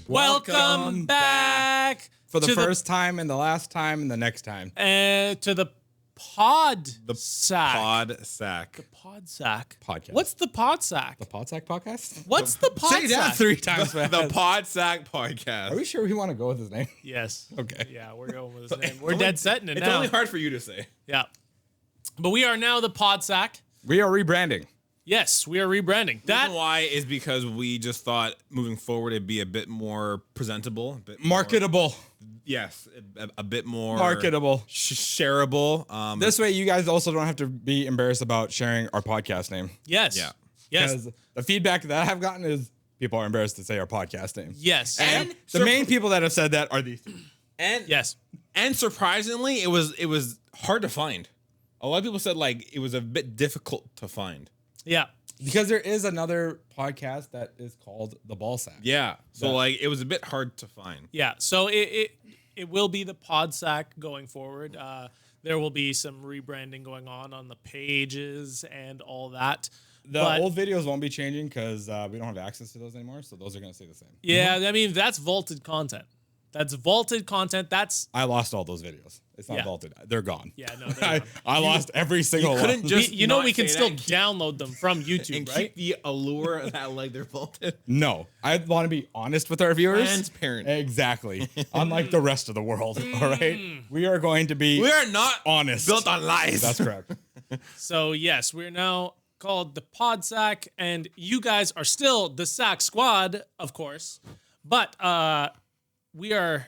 Welcome back for the first time and the last time and the next time. To the Pod Sack. Pod Sack. The Pod Sack Podcast. What's the Pod Sack? The Pod Sack podcast? What's the Pod Sack? Say that 3 times fast. The Pod Sack podcast. Are we sure we want to go with his name? Yes. Okay. Yeah, we're going with his name. We're dead setting it It's now. only hard for you to say. Yeah. But we are now the Pod Sack. We are rebranding. Yes, we are rebranding. The reason why is because we just thought moving forward it'd be a bit more presentable, a bit Marketable. Yes, a bit more marketable, shareable. This way, you guys also don't have to be embarrassed about sharing our podcast name. Yes. Yeah. Yes. Because the feedback that I have gotten is people are embarrassed to say our podcast name. Yes. And the main people that have said that are these. And yes. And surprisingly, it was hard to find. A lot of people said like it was a bit difficult to find. Yeah. Because there is another podcast that is called The Ball Sack. Yeah. So like it was a bit hard to find. Yeah. So it will be the Pod Sack going forward. There will be some rebranding going on the pages and all that. The old videos won't be changing because we don't have access to those anymore. So those are going to stay the same. Yeah. I mean, that's vaulted content. That's vaulted content. I lost all those videos. It's not vaulted. They're gone. Yeah, no, they're gone. I lost every single one. Couldn't just we can still download them from YouTube, and right? keep the allure that like they're vaulted. No, I want to be honest with our viewers. Transparent. Exactly. Unlike the rest of the world. All right. We are going to be. We are not honest. Built on lies. That's correct. So yes, we're now called the Pod Sack, and you guys are still the Sack Squad, of course. But we are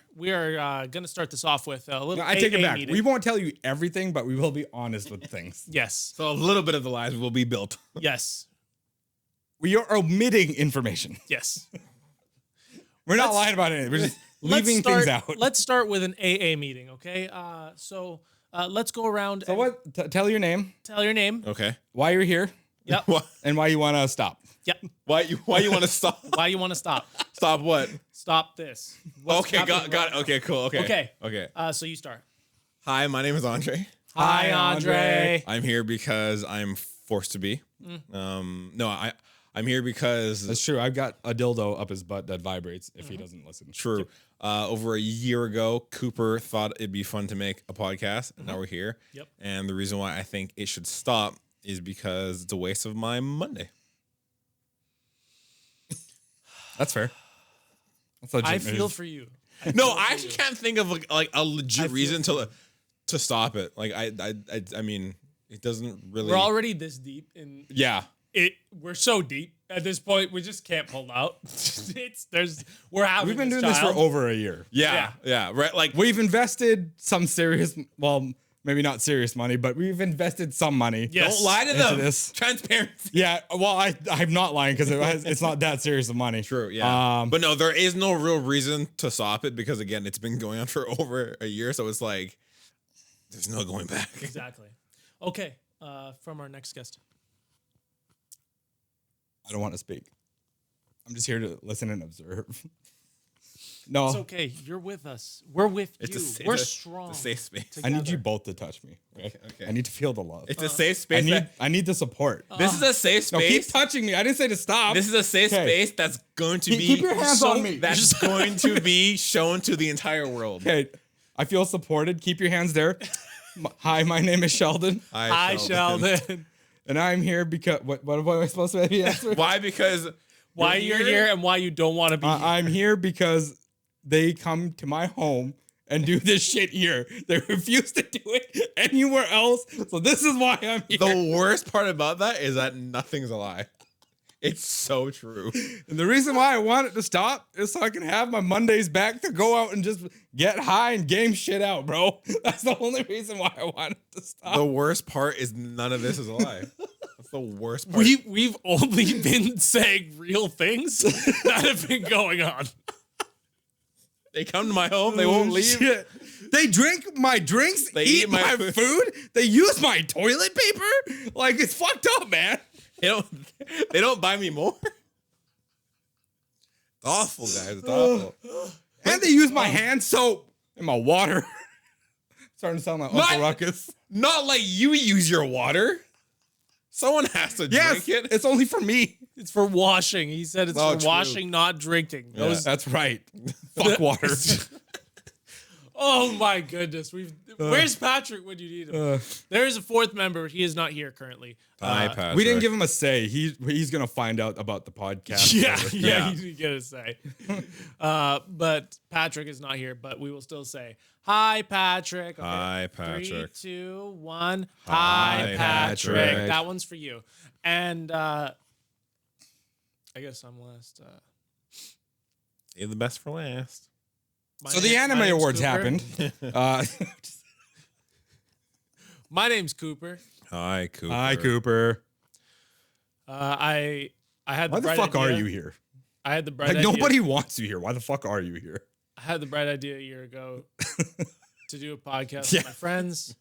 gonna start this off with a little. No, I take it back. meeting. We won't tell you everything, but we will be honest with things. Yes. So a little bit of the lies will be built. Yes. We are omitting information. Yes. We're not lying about anything. We're just leaving things out. Let's start with an AA meeting, okay? So let's go around. So what? Tell your name. Tell your name. Okay. Why you're here. Yep. And why you want to stop. Yep. Why you want to stop? Why you want to stop? Stop what? Stop this. Okay, got it. Okay, cool. Okay. So you start. Hi, my name is Andre. Hi, Andre. I'm here because I'm forced to be. I'm here because That's true. I've got a dildo up his butt that vibrates if he doesn't listen. True. Over a year ago, Cooper thought it'd be fun to make a podcast, and now we're here. Yep. And the reason why I think it should stop is because it's a waste of my Monday. That's fair. That's legit. I feel for you. No, I actually can't think of like a legit reason to stop it. Like I mean, it doesn't really. We're already this deep in Yeah. it. We're so deep at this point. We just can't pull out. We're having. We've been doing this for over a year. Yeah. Right. Like We've invested some serious, well, maybe not serious money, but we've invested some money. Yes. don't lie to Into them. this. Transparency. Yeah, well, I'm not lying because it's not that serious of money. True. Yeah. But no, there is no real reason to stop it because again, it's been going on for over a year, so it's like there's no going back. Exactly. Okay. From our next guest. I don't want to speak. I'm just here to listen and observe. No, It's okay. You're with us. We're with you. We're strong. It's a safe space. I need you together. both to touch me. Right? Okay. I need to feel the love. It's a safe space. I need the support. This is a safe No, keep space. touching me. I didn't say to stop. This is a safe Okay. space that's going to be Keep your hands on me. That's going to be shown to the entire world. Okay, I feel supported. Keep your hands there. Hi, my name is Sheldon, Hi, Sheldon. and I'm here because what am I supposed to be answering? Why? Because Why you're here and why you don't want to be here. I'm here because they come to my home and do this shit here. They refuse to do it anywhere else. So this is why I'm here. the worst part about that is that nothing's a lie. It's so true. And the reason why I want it to stop is so I can have my Mondays back to go out and just get high and game shit out, bro. That's the only reason why I want it to stop. The worst part is none of this is a lie. That's the worst part. We've only been saying real things that have been going on. They come to my home. They won't leave. Shit. They drink my drinks, They eat eat my my food. food. They use my toilet paper. Like, it's fucked up, man. They don't buy me more. It's awful, guys. It's awful. And they use my hand soap and my water. Starting to sound like Uncle Ruckus. Not like you use your water. Someone has to Yes, drink it. it's only for me. It's for washing. He said it's Oh, for true. washing, not drinking. Yeah. That's right. Fuck water. Oh my goodness. Where's Patrick when you need him? There is a fourth member. He is not here currently. Hi, Patrick. We didn't give him a say. He's gonna find out about the podcast. Yeah, he didn't get a say. But Patrick is not here, but we will still say, hi, Patrick. Okay. Hi, Patrick. 3, 2, 1. Hi, Hi, Patrick. Patrick. That one's for you. And I guess I'm last. You're the best for last. So the my anime name's awards Cooper. happened. My name's Cooper. Hi, Cooper. Hi, Cooper. I had the Why the bright fuck idea. are you here? I had the bright Like idea. nobody wants you here. Why the fuck are you here? I had the bright idea a year ago to do a podcast Yeah. with my friends,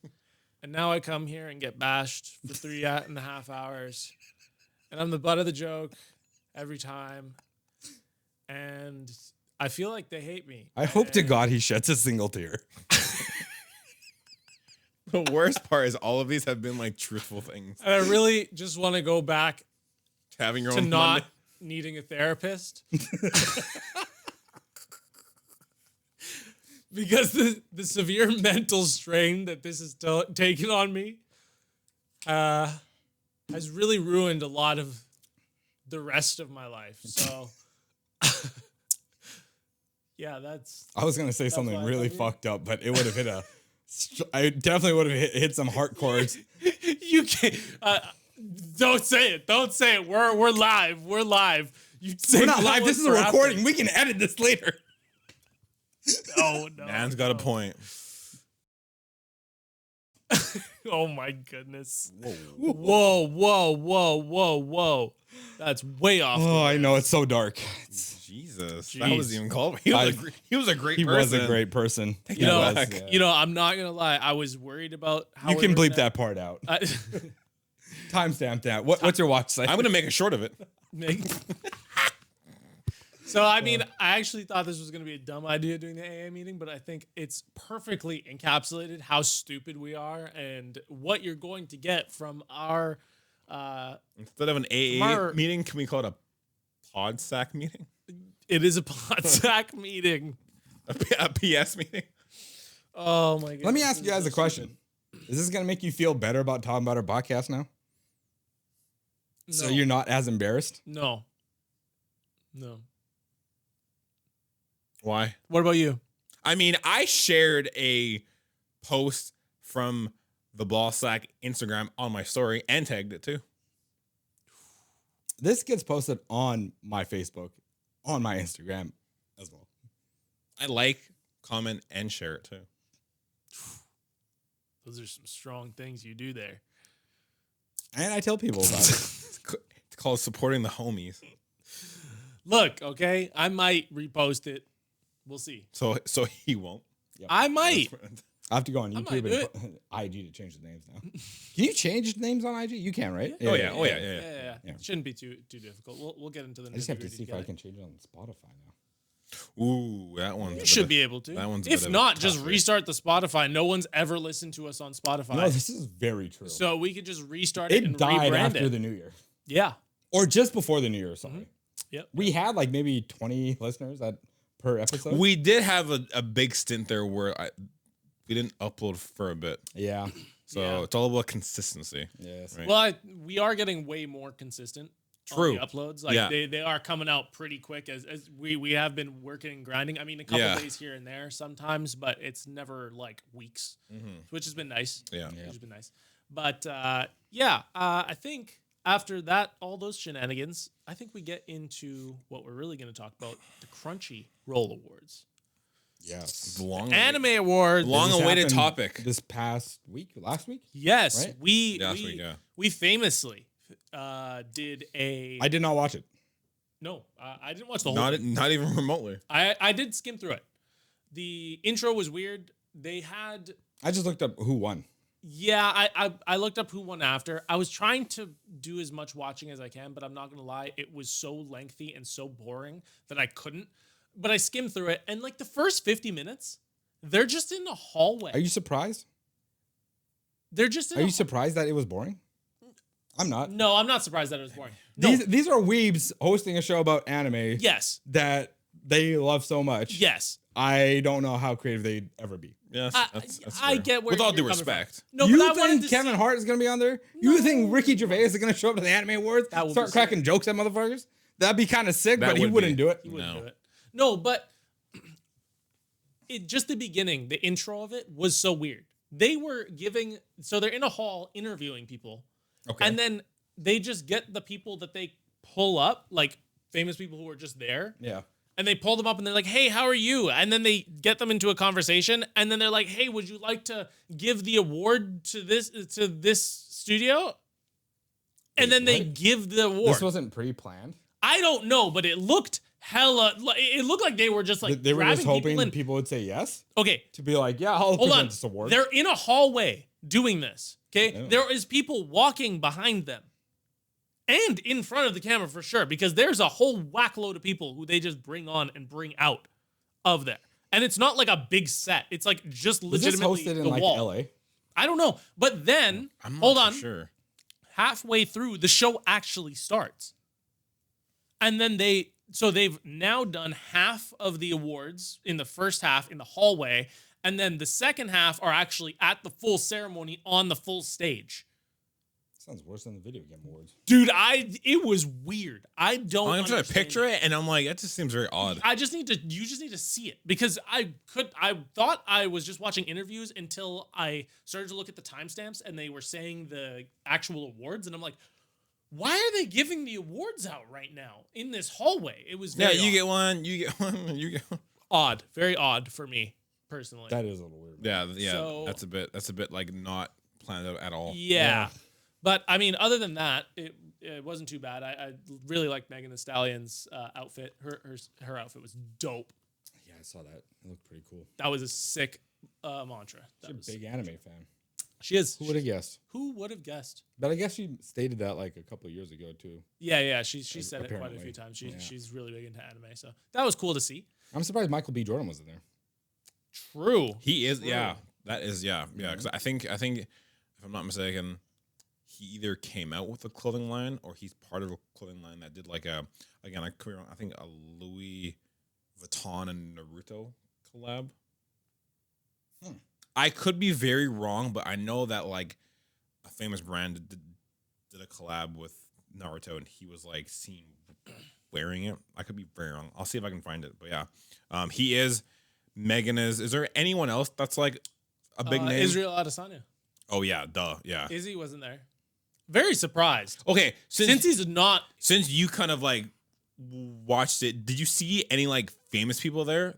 and now I come here and get bashed for 3.5 hours, and I'm the butt of the joke every time, and I feel like they hate me. I hope to And God he sheds a single tear. The worst part is all of these have been like truthful things. I really just want to go back Having your to own not Monday. needing a therapist. Because the severe mental strain that this has taken on me has really ruined a lot of the rest of my life. So, yeah, that's I was gonna say something why I really love you. fucked up, but it would have hit a. I definitely would have hit some heart chords. you can't. Don't say it. Don't say it. We're live. We're live. You We're not that live. one This is a for after. recording. We can edit this later. No. Man's got a point. Oh my goodness. Whoa. That's way off. Oh, I know it's so dark. Jesus. Jeez. That was even called. He was a great He person. was a great person. You know, was, back. yeah. You know, I'm not gonna lie. I was worried about how You it can was bleep gonna- that part out. I- Timestamp that. What's your watch say? I'm gonna make a short of it. So I mean, I actually thought this was gonna be a dumb idea doing the AA meeting, but I think it's perfectly encapsulated how stupid we are and what you're going to get from our. Instead of an AA Tomorrow- meeting, can we call it a pod sack meeting? It is a pod sack meeting. A PS meeting? Oh my god. Let me ask you guys a question. Is this gonna make you feel better about talking about our podcast now? No. So you're not as embarrassed? No. Why? What about you? I mean, I shared a post from the Ball Sack Instagram on my story and tagged it too. This gets posted on my Facebook, on my Instagram as well. I like, comment, and share it too. Those are some strong things you do there. And I tell people about it. It's called supporting the homies. Look, okay, I might repost it. We'll see. So he won't. I might. I have to go on I might YouTube do and it. put IG to change the names now. Can you change names on IG? You can, right? Oh, yeah. Yeah. Yeah. It shouldn't be too difficult. We'll get into the. I just have to nitty-gritty see if I together. can change it on Spotify now. Ooh, that one. You should be able to. That one's a if bit of a not, tough just fit. restart the Spotify. No one's ever listened to us on Spotify. No, this is very true. So we could just restart it It and died rebrand after it. the New Year. Yeah. Or just before the New Year, sorry. Yep. We had like maybe 20 listeners per episode. We did have a big stint there where we didn't upload for a bit. Yeah. So Yeah. it's all about consistency. Yes. Right. Well, we are getting way more consistent. True. On the uploads, like Yeah. they are coming out pretty quick as we have been working and grinding. I mean, a couple Yeah. days here and there sometimes, but it's never like weeks, which has been nice. Yeah. Which has been nice. But I think after that, all those shenanigans, I think we get into what we're really going to talk about: the Crunchyroll Awards, Yes. The long Anime Awards. Long This awaited happened topic. This past week, last week? Yes, Right? Last week, yeah. we famously did a I did not watch it. no, I didn't watch the whole thing. Not even remotely. I did skim through it. The intro was weird. They had I just looked up who won. I looked up who won after. I was trying to do as much watching as I can, but I'm not gonna lie, it was so lengthy and so boring that I couldn't. But I skimmed through it, and like the first 50 minutes, they're just in the hallway. Are you surprised? They're just in Are a you surprised that it was boring? I'm not. No, I'm not surprised that it was boring. No. These are weebs hosting a show about anime Yes. that they love so much. Yes. I don't know how creative they'd ever be. Yes, I fair. get where with all you're due coming from. respect. No, You but I wanted think to Kevin see- Hart is going to be on there? You think Ricky Gervais is going to show up to the Anime Awards? That would Start be cracking jokes at motherfuckers? That'd be kind of sick, That but he would wouldn't be. do it. He wouldn't No. do it. No, but just the beginning, the intro of it was so weird. They were so they're in a hall interviewing people, Okay. and then they just get the people that they pull up, like famous people who were just there, Yeah. and they pull them up and they're like, "Hey, how are you?" And then they get them into a conversation, and then they're like, "Hey, would you like to give the award to this studio?" And Wait, then they what? give the award. This wasn't pre-planned. I don't know, but it looked hella. It looked like they were just like They were just grabbing hoping people in. people would say yes Okay, to be like, yeah, I'll hold on. present this award. They're in a hallway doing this. Okay, Yeah. there is people walking behind them, and in front of the camera for sure, because there's a whole whack load of people who they just bring on and bring out of there, and it's not like a big set. It's like just Was this legitimately hosted in the like wall. LA? I don't know, but then I'm not hold for on. sure. Halfway through, the show actually starts. And then they've now done half of the awards in the first half in the hallway. And then the second half are actually at the full ceremony on the full stage. Sounds worse than the video game awards. Dude, it was weird. I don't I'm trying to understand picture it, and I'm like, that just seems very odd. you just need to see it, because I thought I was just watching interviews until I started to look at the timestamps and they were saying the actual awards, and I'm like, why are they giving the awards out right now in this hallway? It was Yeah, very you odd. get one, you get one, you get one. Odd, very odd for me personally. That is a little weird. Yeah, So- that's a bit like not planned out at all. Yeah. But I mean, other than that, it wasn't too bad. I really liked Megan Thee Stallion's outfit. Her outfit was dope. Yeah, I saw that. It looked pretty cool. That was a sick mantra. That was, She's a big anime fan. she is. Who would have guessed? Who would have guessed? But I guess she stated that like a couple of years ago too. Yeah. She said it quite a Apparently. few times. Yeah. She's really big into anime, so that was cool to see. I'm surprised Michael B. Jordan wasn't there. True. He is, yeah. That is, yeah. Because I think if I'm not mistaken, he either came out with a clothing line or he's part of a clothing line that did like I think a Louis Vuitton and Naruto collab. I could be very wrong, but I know that like a famous brand did a collab with Naruto, and he was like seen wearing it. I could be very wrong. I'll see if I can find it. But yeah, he is. Megan is. Is there anyone else that's like a big name? Israel Adesanya. Oh yeah, duh, yeah. Izzy wasn't there. Very surprised. Okay, Since he's not. since you kind of like watched it, did you see any like famous people there,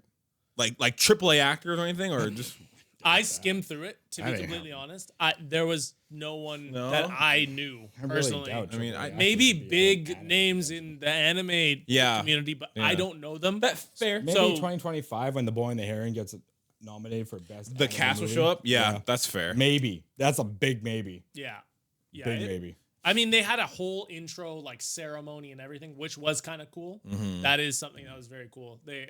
like AAA actors or anything, or just? I skimmed through it, to be That ain't completely happening. honest. There was no one No? that I knew I really personally. doubt I mean, AAA I- actors Maybe would be big anime names fans. in the anime Yeah. community, but Yeah. I don't know them. That's fair. Maybe So- 2025 when The Boy and the Heron gets nominated for best. The anime cast will movie. show up. Yeah, that's fair. Maybe that's a big maybe. Yeah. Big maybe. I mean, they had a whole intro like ceremony and everything, which was kind of cool. Mhm. That is something that was very cool. They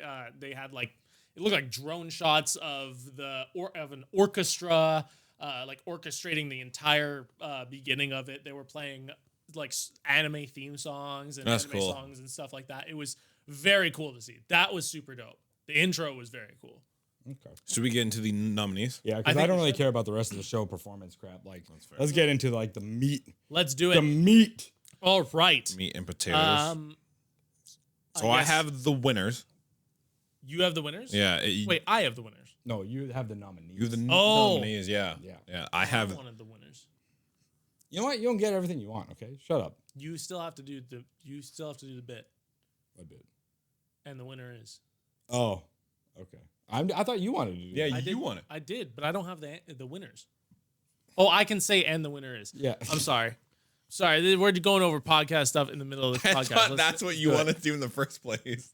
had like, it looked like drone shots of an orchestra, like orchestrating the entire beginning of it. They were playing like anime theme songs and That's anime cool. songs and stuff like that. It was very cool to see. That was super dope. The intro was very cool. Okay. Should we get into the nominees? Yeah, because think I don't we really should. care about the rest of the show performance crap. Like, fair. let's get into like the meat. Let's do The it. meat. All right. Meat and potatoes. So I yes. have the winners. You have the winners? Yeah. Wait, I have the winners. No, you have the nominees. You have the Oh. nominees. Yeah. Yeah. Yeah. I have. one of the winners. You know what? You don't get everything you want. Okay, shut up. You still have to do the bit, A bit. and the winner is. Oh, okay. I thought you wanted to do. Yeah, that. I you did, won it. I did, but I don't have the winners. Oh, I can say and the winner is. Yeah. I'm sorry. Sorry, we're going over podcast stuff in the middle of the I podcast. thought Let's- that's what you do it. wanted to do in the first place.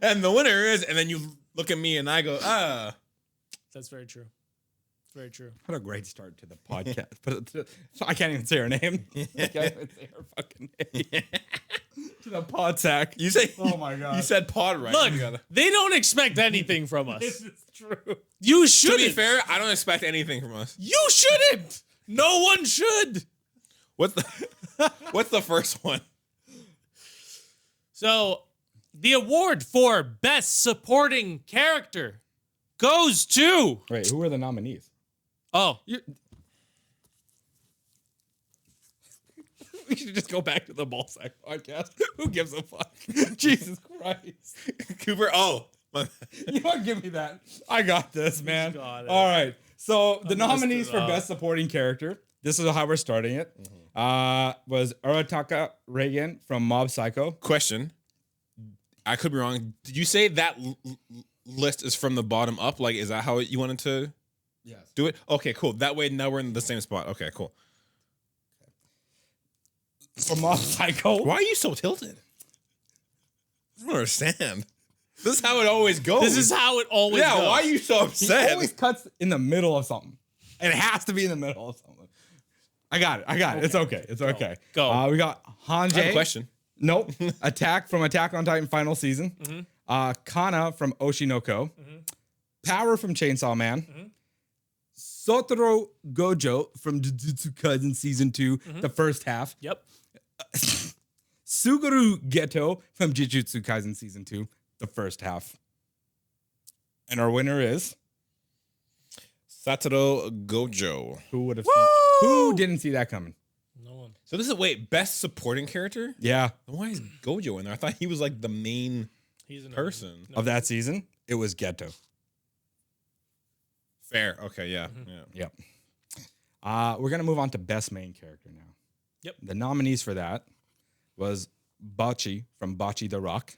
And the winner is, and then you look at me and I go, That's very true. It's very true. What a great start to the podcast. But I can't even say her name. I can't even say her fucking name. To the pod sack. You say, Oh my god. you said pod right. Look, You gotta- they don't expect anything from us. This is true. You to shouldn't. be fair, I don't expect anything from us. You shouldn't. No one should. What the? What's the first one? So, the award for Best Supporting Character goes to... Wait, who are the nominees? Oh, We should just go back to the Ballsack podcast. Who gives a fuck? Jesus Christ. Cooper. Oh. You want to give me that? I got this, man. got it. All right. So the nominees it for up. Best Supporting Character, this is how we're starting it, was Arataka Reagan from Mob Psycho. Question. I could be wrong. Did you say that list is from the bottom up? Like, is that how you wanted to Yes. do it? Okay, cool. That way now we're in the same spot. Okay, cool. From Mob Psycho. Why are you so tilted? I don't understand. This is how it always goes. this is how it always Yeah, goes. why are you so He upset? always cuts in the middle of something. And it has to be in the middle of something. I got it. It's okay. It's okay. Go. We got I have a Hanjay. question. Nope. Attack from Attack on Titan final season. Kana from Oshinoko. Power from Chainsaw Man. Sotoro Gojo from Jujutsu Kaisen season 2, the first half. Yep. Suguru Geto from Jujutsu Kaisen season 2, the first half. And our winner is Satoru Gojo. who would have seen, who didn't see that coming? No one. So this is best supporting character? Yeah, Then why is Gojo in there? I thought he was like the main He's an person. of that season, it was Geto. Fair. Okay, yeah. Yep. We're gonna move on to best main character now. Yep. The nominees for that was Bachi from Bachi the Rock,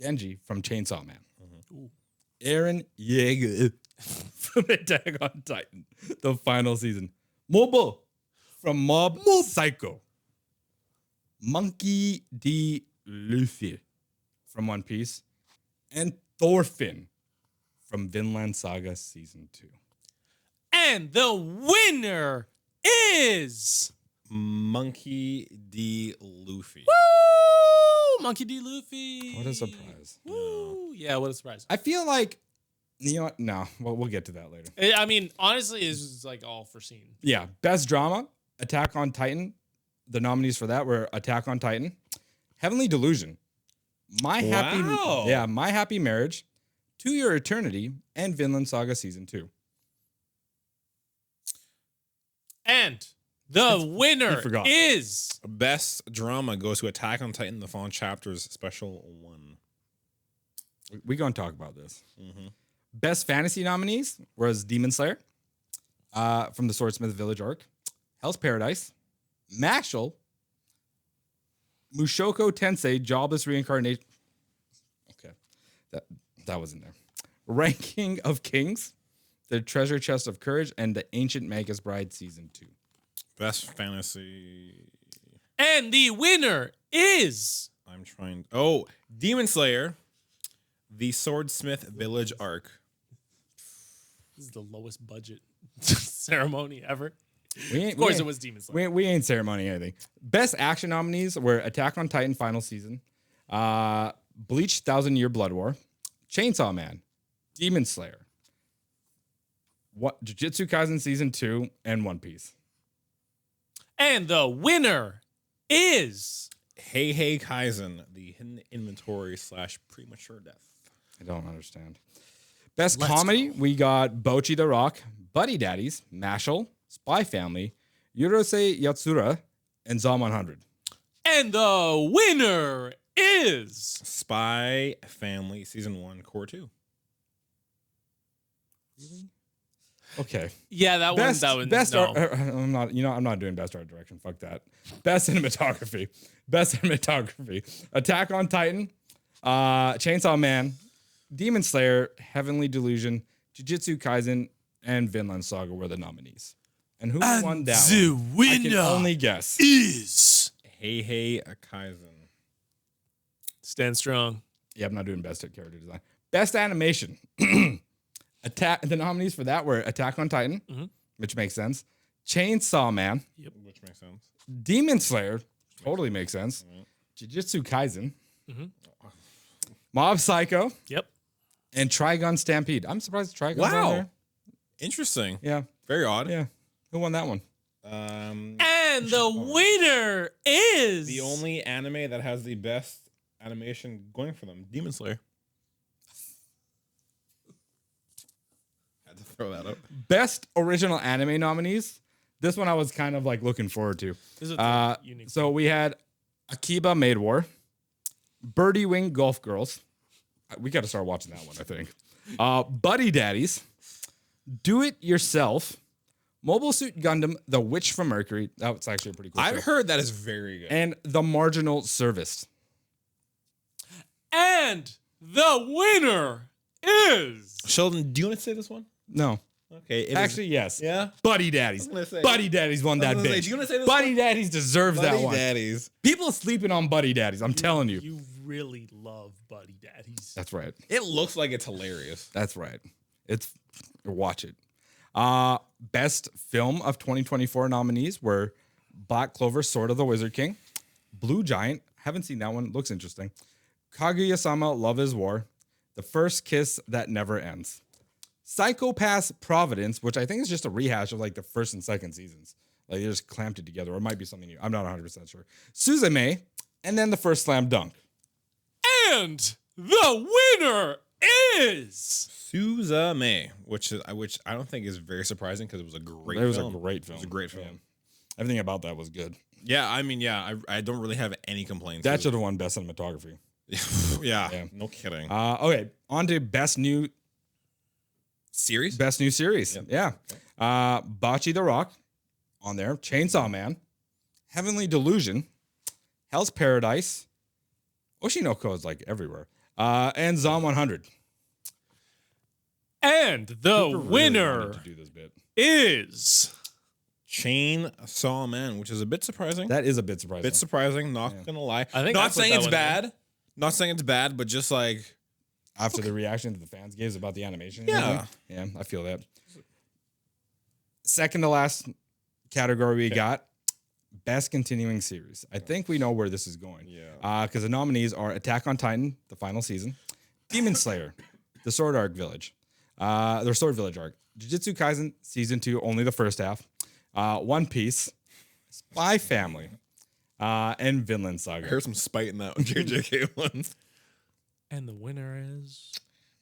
Denji from Chainsaw Man, Aaron Yeager from Attack on Titan, the final season, Mobo from Mob Psycho, Monkey D. Luffy from One Piece, and Thorfinn from Vinland Saga season 2. And the winner is... Monkey D. Luffy. Woo! Monkey D. Luffy. What a surprise. Woo! Yeah, what a surprise. I feel like, you know what? No, we'll get to that later. I mean, honestly, it's just like all foreseen. Yeah, best drama, Attack on Titan. The nominees for that were Attack on Titan, Heavenly Delusion, My Happy Marriage, To Your Eternity, and Vinland Saga season 2. And the winner forgot. is... Best drama goes to Attack on Titan: The Fallen Chapters Special 1. We're going to talk about this. Best fantasy nominees was Demon Slayer from the Swordsmith Village arc, Hell's Paradise, Mashal, Mushoku Tensei, Jobless Reincarnation. Okay, that was in there. Ranking of Kings, The Treasure Chest of Courage, and The Ancient Magus Bride season 2. Best fantasy. And the winner is... I'm trying. Oh, Demon Slayer, The Swordsmith Village arc. This is the lowest budget ceremony ever. Of course it was Demon Slayer. We ain't ceremony anything. Best action nominees were Attack on Titan final season, Bleach 1,000-Year Blood War, Chainsaw Man, Demon Slayer, Jujutsu Kaisen season 2, and One Piece. And the winner is... Hey Kaizen, The Hidden Inventory / Premature Death. I don't understand. Best comedy, we got Bocchi the Rock, Buddy Daddies, Mashal, Spy Family, Yurosei Yatsura, and Zom 100. And the winner is... Spy Family Season 1 Core 2. Okay. Yeah, that Best no. art, I'm not doing best art direction. Fuck that. Best cinematography. Attack on Titan, Chainsaw Man, Demon Slayer, Heavenly Delusion, Jujutsu Kaisen, and Vinland Saga were the nominees. And who won that the one? I can winner only guess. is... Hey Kaizen. Stand strong. Yeah, I'm not doing best character design. Best animation. The nominees for that were Attack on Titan, which makes sense. Chainsaw Man, Which makes sense. Demon Slayer, totally makes sense. Jujutsu Kaisen, Mob Psycho, Yep. and Trigun Stampede. I'm surprised Trigun's on there. Interesting. Yeah, Very odd. yeah. Who won that one? Um, And And the winner is The only anime that has the best animation going for them, Demon Slayer. Had to throw that up. Best original anime nominees. This one I was kind of like looking forward to. This is a unique. So we had Akiba Maid War, Birdie Wing Golf Girls. We got to start watching that one, I think. Buddy Daddies, Do It Yourself, Mobile Suit Gundam, The Witch from Mercury. That's actually a pretty cool. I've show. heard that is very good. And The Marginal Service. And the winner is Sheldon, do you want to say this one? No. Okay. it is- Actually, yes. yeah. Buddy Daddies. gonna say- Buddy Daddies won that I was gonna say, bitch. do you wanna say this Buddy Daddies deserves that Buddy one. Daddies. People sleeping on Buddy Daddies. I'm telling you. You really love Buddy Daddies. That's right. It looks like it's hilarious. That's right. It's watch it. Best film of 2024 nominees were Black Clover, Sword of the Wizard King, Blue Giant. Haven't seen that one. Looks interesting. Kaguya-sama, Love is War, The First Kiss That Never Ends, Psychopaths Providence, which I think is just a rehash of like the first and second seasons. Like they just clamped it together, or it might be something new. I'm not 100% sure. Suzume, and then the first Slam Dunk. And the winner is Suzume, which I don't think is very surprising because it was a great. It was film. a great film. It was a great film. Yeah. Everything about that was good. Yeah, I mean, yeah, I don't really have any complaints. That should have won Best Cinematography. yeah, Yeah. no kidding. Okay, on to Best New Series? Series. Yeah. Bocce the Rock on there. Chainsaw Man. Heavenly Delusion. Hell's Paradise. Oshinoko is like everywhere. And Zom 100. and the Cooper really winner wanted to do this bit. is Chainsaw Man, which is a bit surprising. That is a bit surprising. Not gonna lie. I think I not put saying that it's one bad. Not saying it's bad, but just like After the reaction that the fans gave about the animation. and Yeah. everything. Yeah, I feel that. Second to last category we got Best Continuing Series. I think we know where this is going. Yeah. Because the nominees are Attack on Titan, the final season, Demon Slayer, the Sword Arc Village, their Sword Village arc, Jujutsu Kaisen Season 2, only the first half, One Piece, Spy Family, and Vinland I Saga. heard some spite in that JJK one. and the winner is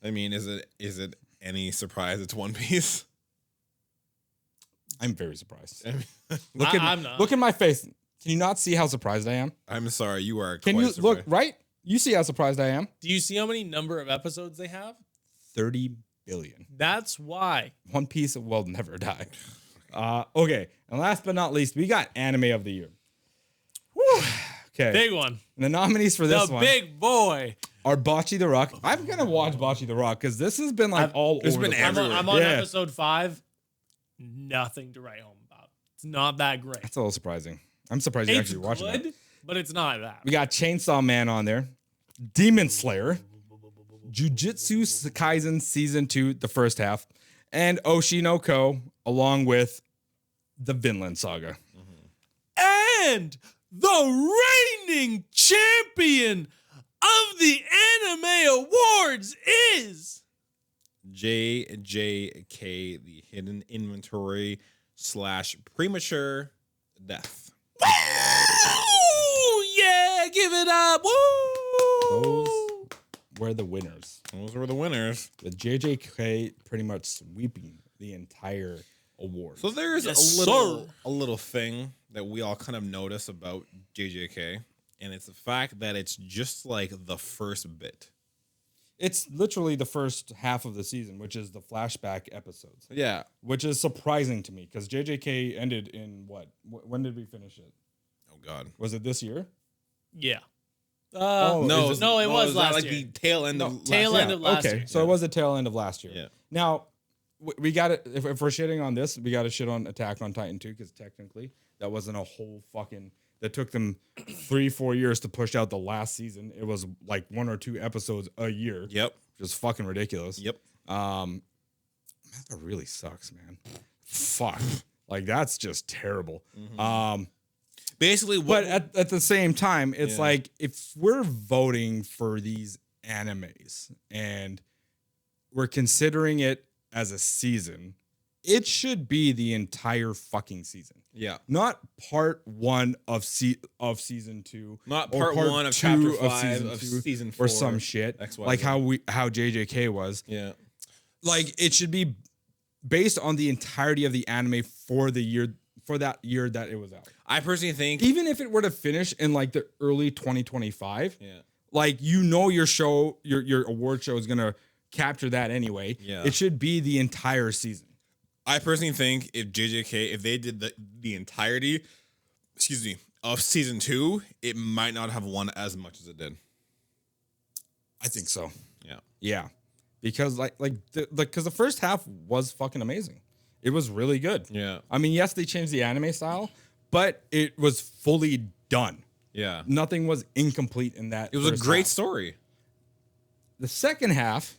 I mean, is it any surprise it's One Piece? I'm very surprised. I mean, I'm not. Look at my face. Can you not see how surprised I am? I'm sorry, you are. Can quite you look surprised. right? You see how surprised I am? Do you see how many number of episodes they have? 30 billion. That's why. One Piece will never die. Okay, and last but not least, we got Anime of the Year. Whew. Okay, Big one. and the nominees for this The one big boy. are Bocce the Rock. I'm gonna watch Bocce the Rock because this has been like all it's over been the place. everywhere. I'm on Yeah. episode 5. Nothing to write home about. It's not that great. That's a little surprising. I'm surprised you're It's actually watching good, that. but it's not that. We got Chainsaw Man on there, Demon Slayer, Jujutsu Kaisen Season 2, the first half, and Oshinoko, along with the Vinland Saga. And the reigning champion of the Anime Awards is JJK, the hidden inventory / premature death. Woo! Yeah, give it up. Woo! Those were the winners, Those were the winners. with JJK pretty much sweeping the entire award. So there's Yes, a little thing that we all kind of notice about JJK, and it's the fact that it's just like the first bit. It's literally the first half of the season, which is the flashback episodes, Yeah. which is surprising to me because JJK ended in what? When did we finish it? Oh God. Was it this year? Yeah. Oh, No, is it- no, it was that last like year. the tail end No, of tail last end year. of last okay, year. so it was the tail end of last year. Yeah. Now, we got to if we're shitting on this, we got to shit on Attack on Titan 2 because technically that wasn't a whole fucking. That took them 3-4 years to push out the last season. It was like 1 or 2 episodes a year. Yep. Just fucking ridiculous. Yep. Man, that really sucks, man. Fuck. Like that's just terrible. Basically, But what at the same time, it's Yeah. like if we're voting for these animes and we're considering it as a season, it should be the entire fucking season. Yeah. Not part 1 of season 2. Not or part 1 of chapter 5 season of 2, season 4. or some shit. XYZ. Like how JJK was. Yeah. Like it should be based on the entirety of the anime for that year that it was out. I personally think Even if it were to finish in like the early 2025, yeah. like your show, your award show is gonna capture that anyway. Yeah. It should be the entire season. I personally think if JJK, if they did the entirety, of season 2, it might not have won as much as it did. I think so. Yeah. Yeah. Because because the first half was fucking amazing. It was really good. Yeah. I mean, yes, they changed the anime style, but it was fully done. Yeah. Nothing was incomplete in that. It was a first great half. story. The second half,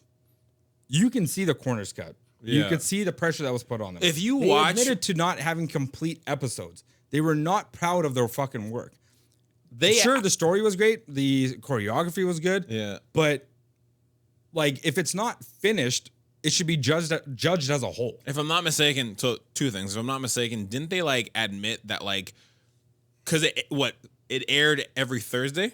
you can see the corners cut. You Yeah. could see the pressure that was put on them. If you They watch- admitted to not having complete episodes. They were not proud of their fucking work. Sure, the story was great, the choreography was good. Yeah. But like, if it's not finished, it should be judged as a whole. If I'm not mistaken, so 2 things. If I'm not mistaken, didn't they like admit that like, because it aired every Thursday?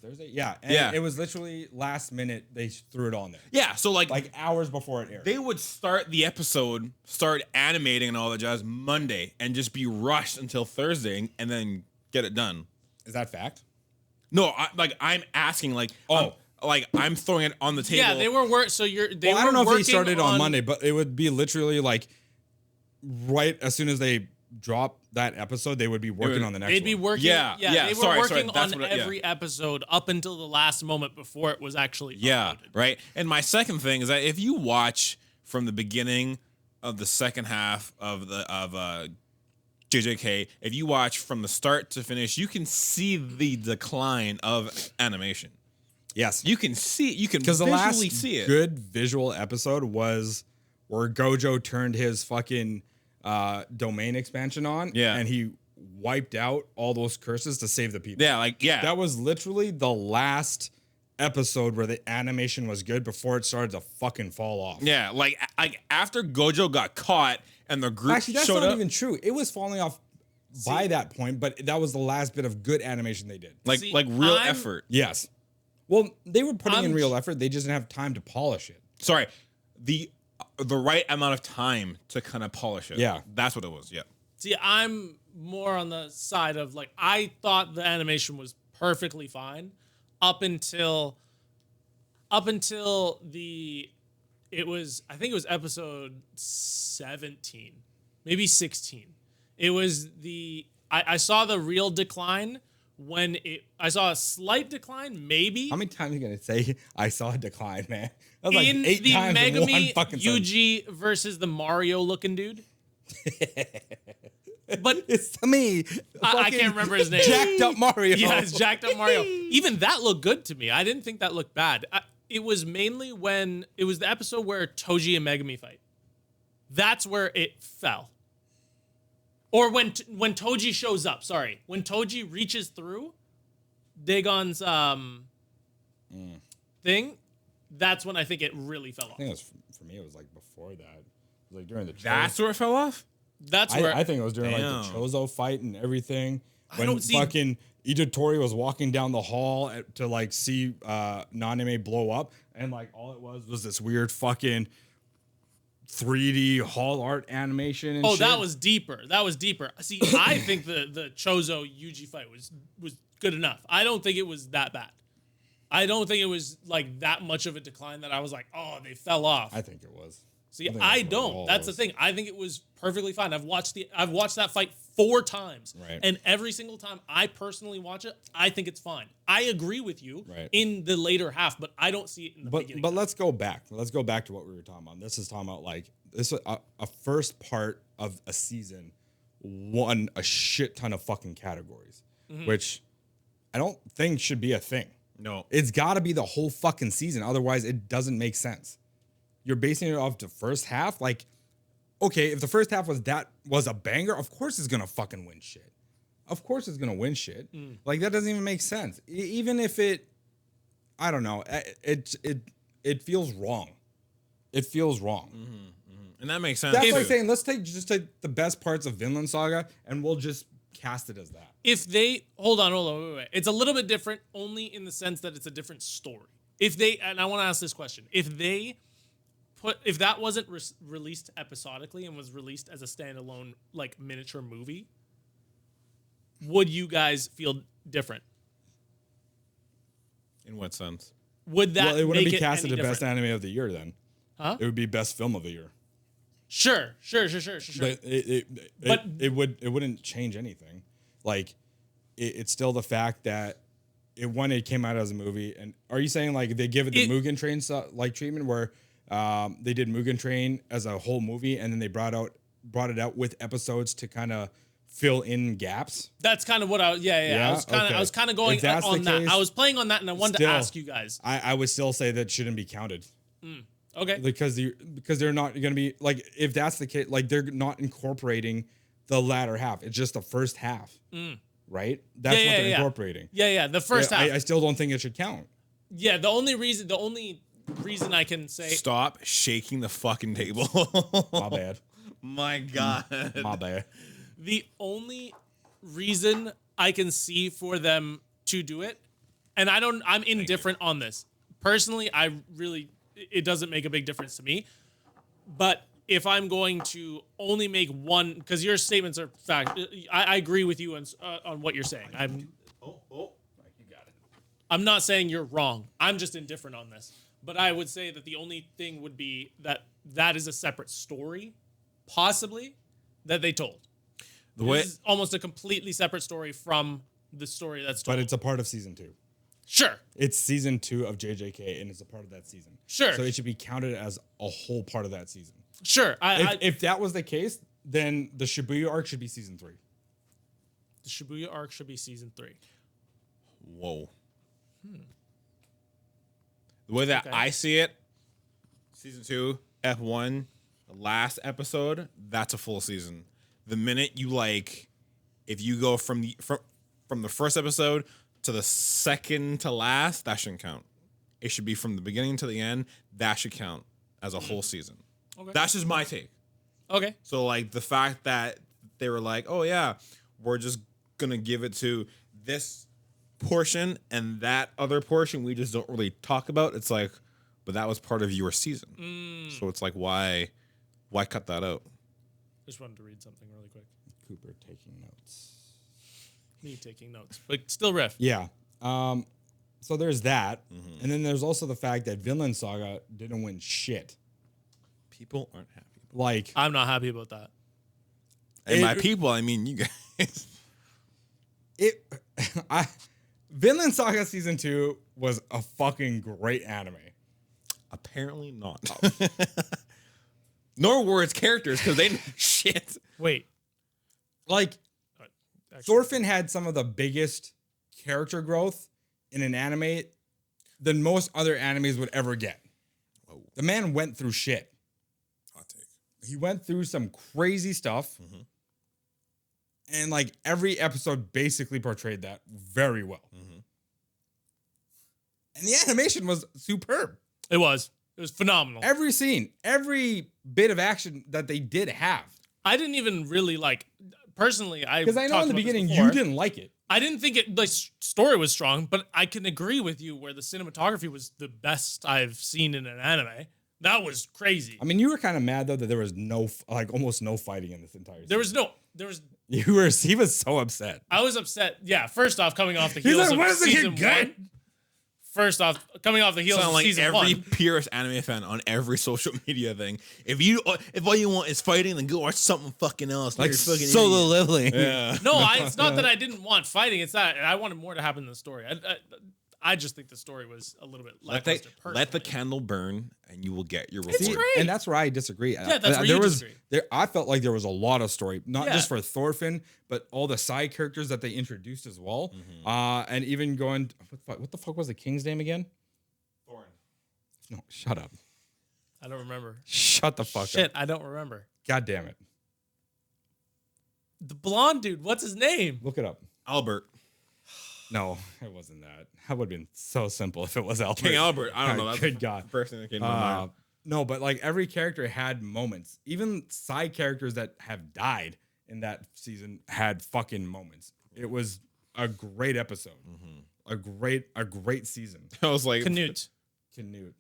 Thursday, yeah, and Yeah. It was literally last minute. They threw it on there, Yeah. So like hours before it aired. they would start the episode, start animating and all that jazz Monday, and just be rushed until Thursday, and then get it done. Is that fact? No, I'm asking like, I'm throwing it on the table. Yeah, they were So you're. They Well, were I don't know if they working started on Monday, but it would be literally like right as soon as they drop that episode, they would be working on the next They'd be one. working. Yeah, They were sorry, working that's on what I- every episode up until the last moment before it was actually Yeah, uploaded. right. And my second thing is that if you watch from the beginning of the second half of JJK, if you watch from the start to finish, you can see the decline of animation. Yes, You can because the visually last see it. good visual episode was where Gojo turned his fucking domain expansion on, Yeah. and he wiped out all those curses to save the people. Yeah, That was literally the last episode where the animation was good before it started to fucking fall off. yeah. Like after Gojo got caught and the group Actually, that's showed not up, even true. It was falling off by that point, but that was the last bit of good animation they did. like See, real I'm- effort. Yes. Well, they were putting in I'm- real effort. They just didn't have time to polish it. Sorry, the right amount of time to kind of polish it. Yeah. That's what it was. Yeah. See, I'm more on the side of like I thought the animation was perfectly fine up until it was I think it was episode 17, maybe 16. It was I saw the real decline when I saw a slight decline, maybe How many times are you gonna say I saw a decline, man? That was like in 8 the times in one Megami fucking sentence. Yuji versus the Mario looking dude. But It's me. I can't remember his name. Jacked up Mario. Yeah, it's jacked up Mario. Even that looked good to me. I didn't think that looked bad. It was mainly when it was the episode where Toji and Megami fight. That's where it fell. Or when Toji shows up. Sorry, when Toji reaches through Dagon's thing, that's when I think it really fell off. I think it was for me. It was like before that. It was like during the That's where it fell off. That's where I think it was during like Damn. the Chozo fight and everything. When don't see- fucking Itadori was walking down the hall to like see Nanime blow up, and like all it was this weird fucking 3D hall art animation. And shit. that was deeper. That was deeper. See, I think the Chozo Yuji fight was good enough. I don't think it was that bad. I don't think it was like that much of a decline that I was like, oh, they fell off. I think it was. See, think I that's what it don't. That's the was. thing. I think it was perfectly fine. I've watched that fight 4 times. Right. And every single time I personally watch it, I think it's fine. I agree with you Right. in the later half, but I don't see it in the beginning. But let's go back. Let's go back to what we were talking about. This is talking about like this a first part of a season won a shit ton of fucking categories, which I don't think should be a thing. No. It's got to be the whole fucking season. Otherwise, it doesn't make sense. You're basing it off the first half. Like, okay, if the first half was a banger, of course it's gonna fucking win shit. Of course it's gonna win shit. Like that doesn't even make sense. Even if it, I don't know, it feels wrong. it feels wrong. And that makes sense. That's too. like saying let's just take the best parts of Vinland Saga and we'll just cast it as that. If they hold on, wait. It's a little bit different, only in the sense that it's a different story. If they, and I want to ask this question, if that wasn't released episodically and was released as a standalone like miniature movie, would you guys feel different? In what sense? Would that It wouldn't make be it casted any the best different? anime of the year then. Huh? It would be best film of the year. Sure. But it wouldn't change anything. Like it's still the fact that it came out as a movie. And are you saying like they give it the Mugen Train like treatment where they did Mugen Train as a whole movie and then they brought it out with episodes to kind of fill in gaps? That's kind of what I I was kind of going on that. I was playing on that and I wanted to ask you guys. I would still say that shouldn't be counted. Okay. Because they're not going to be like, if that's the case, like they're not incorporating the latter half. It's just the first half, right? That's what they're incorporating. Yeah. The first half. I still don't think it should count. Yeah. The only reason I can say Stop shaking the fucking table. My bad. My God. My bad. The only reason I can see for them to do it, and I'm indifferent on this. Personally, it doesn't make a big difference to me. But if I'm going to only make one, because your statements are fact, I agree with you on what you're saying. You got it. I'm not saying you're wrong. I'm just indifferent on this. But I would say that the only thing would be that is a separate story, possibly, that they told. This is almost a completely separate story from the story that's told. But it's a part of season 2. Sure. It's season 2 of JJK, and it's a part of that season. Sure. So it should be counted as a whole part of that season. Sure. If that was the case, then the Shibuya arc should be season 3. The Shibuya arc should be season 3. Whoa. The way that I see it, season 2, F1, the last episode, that's a full season. The minute you if you go from the first episode to the second to last, that shouldn't count. It should be from the beginning to the end. That should count as a whole season. Okay. That's just my take. Okay. So the fact that they were like, oh yeah, we're just gonna give it to this portion and that other portion we just don't really talk about. It's like, but that was part of your season. So it's like, why cut that out? Just wanted to read something really quick. Cooper taking notes. Me taking notes, but still riff. Yeah. So there's that. And then there's also the fact that Vinland Saga didn't win shit. People aren't happy. Like, I'm not happy about that. And by people, I mean you guys. Vinland Saga season 2 was a fucking great anime. Apparently not. Nor were its characters, because they shit. Wait. Like, Thorfinn had some of the biggest character growth in an anime than most other animes would ever get. Whoa. The man went through shit. Hot take. He went through some crazy stuff. And every episode basically portrayed that very well. And the animation was superb. It was phenomenal. Every scene, every bit of action that they did have. I didn't even really personally, because I know in the beginning you didn't like it. I didn't think it story was strong, but I can agree with you where the cinematography was the best I've seen in an anime. That was crazy. I mean, you were kind of mad though that there was no almost no fighting in this entire season. He was so upset. I was upset. Yeah, first off, coming off the heels of season 1. First off, coming off the heels of season 1. Every purest anime fan on every social media thing. If all you want is fighting, then go watch something fucking else. Like Solo Leveling. Yeah. No, it's not that I didn't want fighting. It's that I wanted more to happen in the story. I just think the story was a little bit lackluster. Let the candle burn, and you will get your reward. It's great. And that's where I disagree. Yeah, that's where you disagree. I felt like there was a lot of story, not just for Thorfinn, but all the side characters that they introduced as well. And even going, what the fuck was the king's name again? Thorin. No, shut up. I don't remember. Shut the fuck up. Shit, I don't remember. God damn it. The blonde dude, what's his name? Look it up. Albert. No, it wasn't that. That would have been so simple if it was Albert. King Albert. I don't know. That's Good God. the first thing that came to my mind. No, but like every character had moments. Even side characters that have died in that season had fucking moments. It was a great episode. A great season. I was like, Canute. Canute.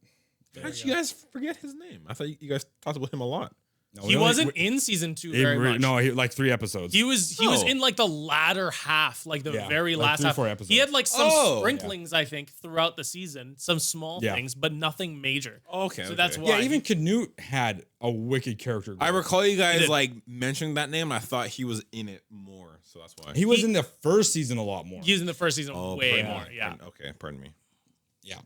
how did you guys forget his name? I thought you guys talked about him a lot. No, He wasn't in season 2 he very re- much. No, he like 3 episodes. He was Oh. in like the latter half, like the Yeah, very like last 3 or half. 4 episodes. He had like some Oh. sprinklings, I think, throughout the season, some small Yeah. things, but nothing major. Okay, So that's why. yeah, even Canute had a wicked character. I growth. recall you He guys did. like mentioning that name. I thought he was in it more, so that's why. He was in the first season a lot more. He was in the first season way pardon me. more. Yeah. Okay, pardon me. Yeah.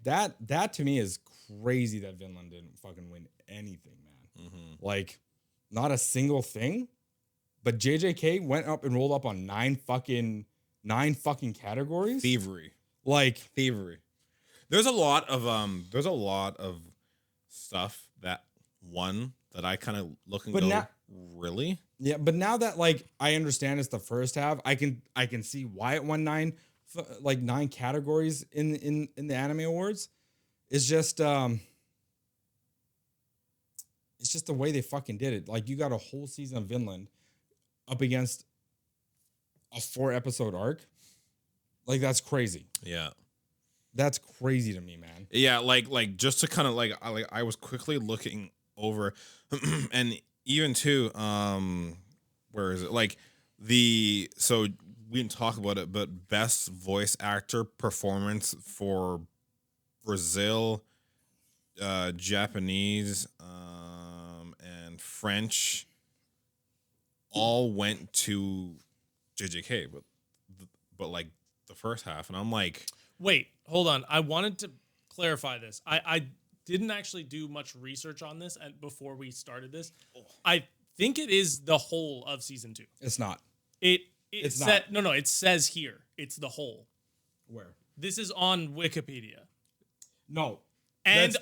That to me is crazy that Vinland didn't fucking win anything, man. Like, not a single thing. But JJK went up and rolled up on 9 fucking categories. Thievery. Like, Thievery. There's a lot of stuff that won that I kind of look and But go, now- really? yeah, but now that like I understand it's the first half, I can see why it won 9 categories in the anime awards. It's just the way they fucking did it. Like, you got a whole season of Vinland up against a 4-episode arc. Like, that's crazy. Yeah. That's crazy to me, man. Yeah, like just to kind of I was quickly looking over and even too where is it? Like so we didn't talk about it, but best voice actor performance for Brazil, Japanese, and French all went to JJK, but like the first half, and I'm like, Wait, hold on. I wanted to clarify this. I didn't actually do much research on this and before we started this. I think it is the whole of season 2. It's not. It's not. No, it says here it's the whole. Where? This is on Wikipedia. No. And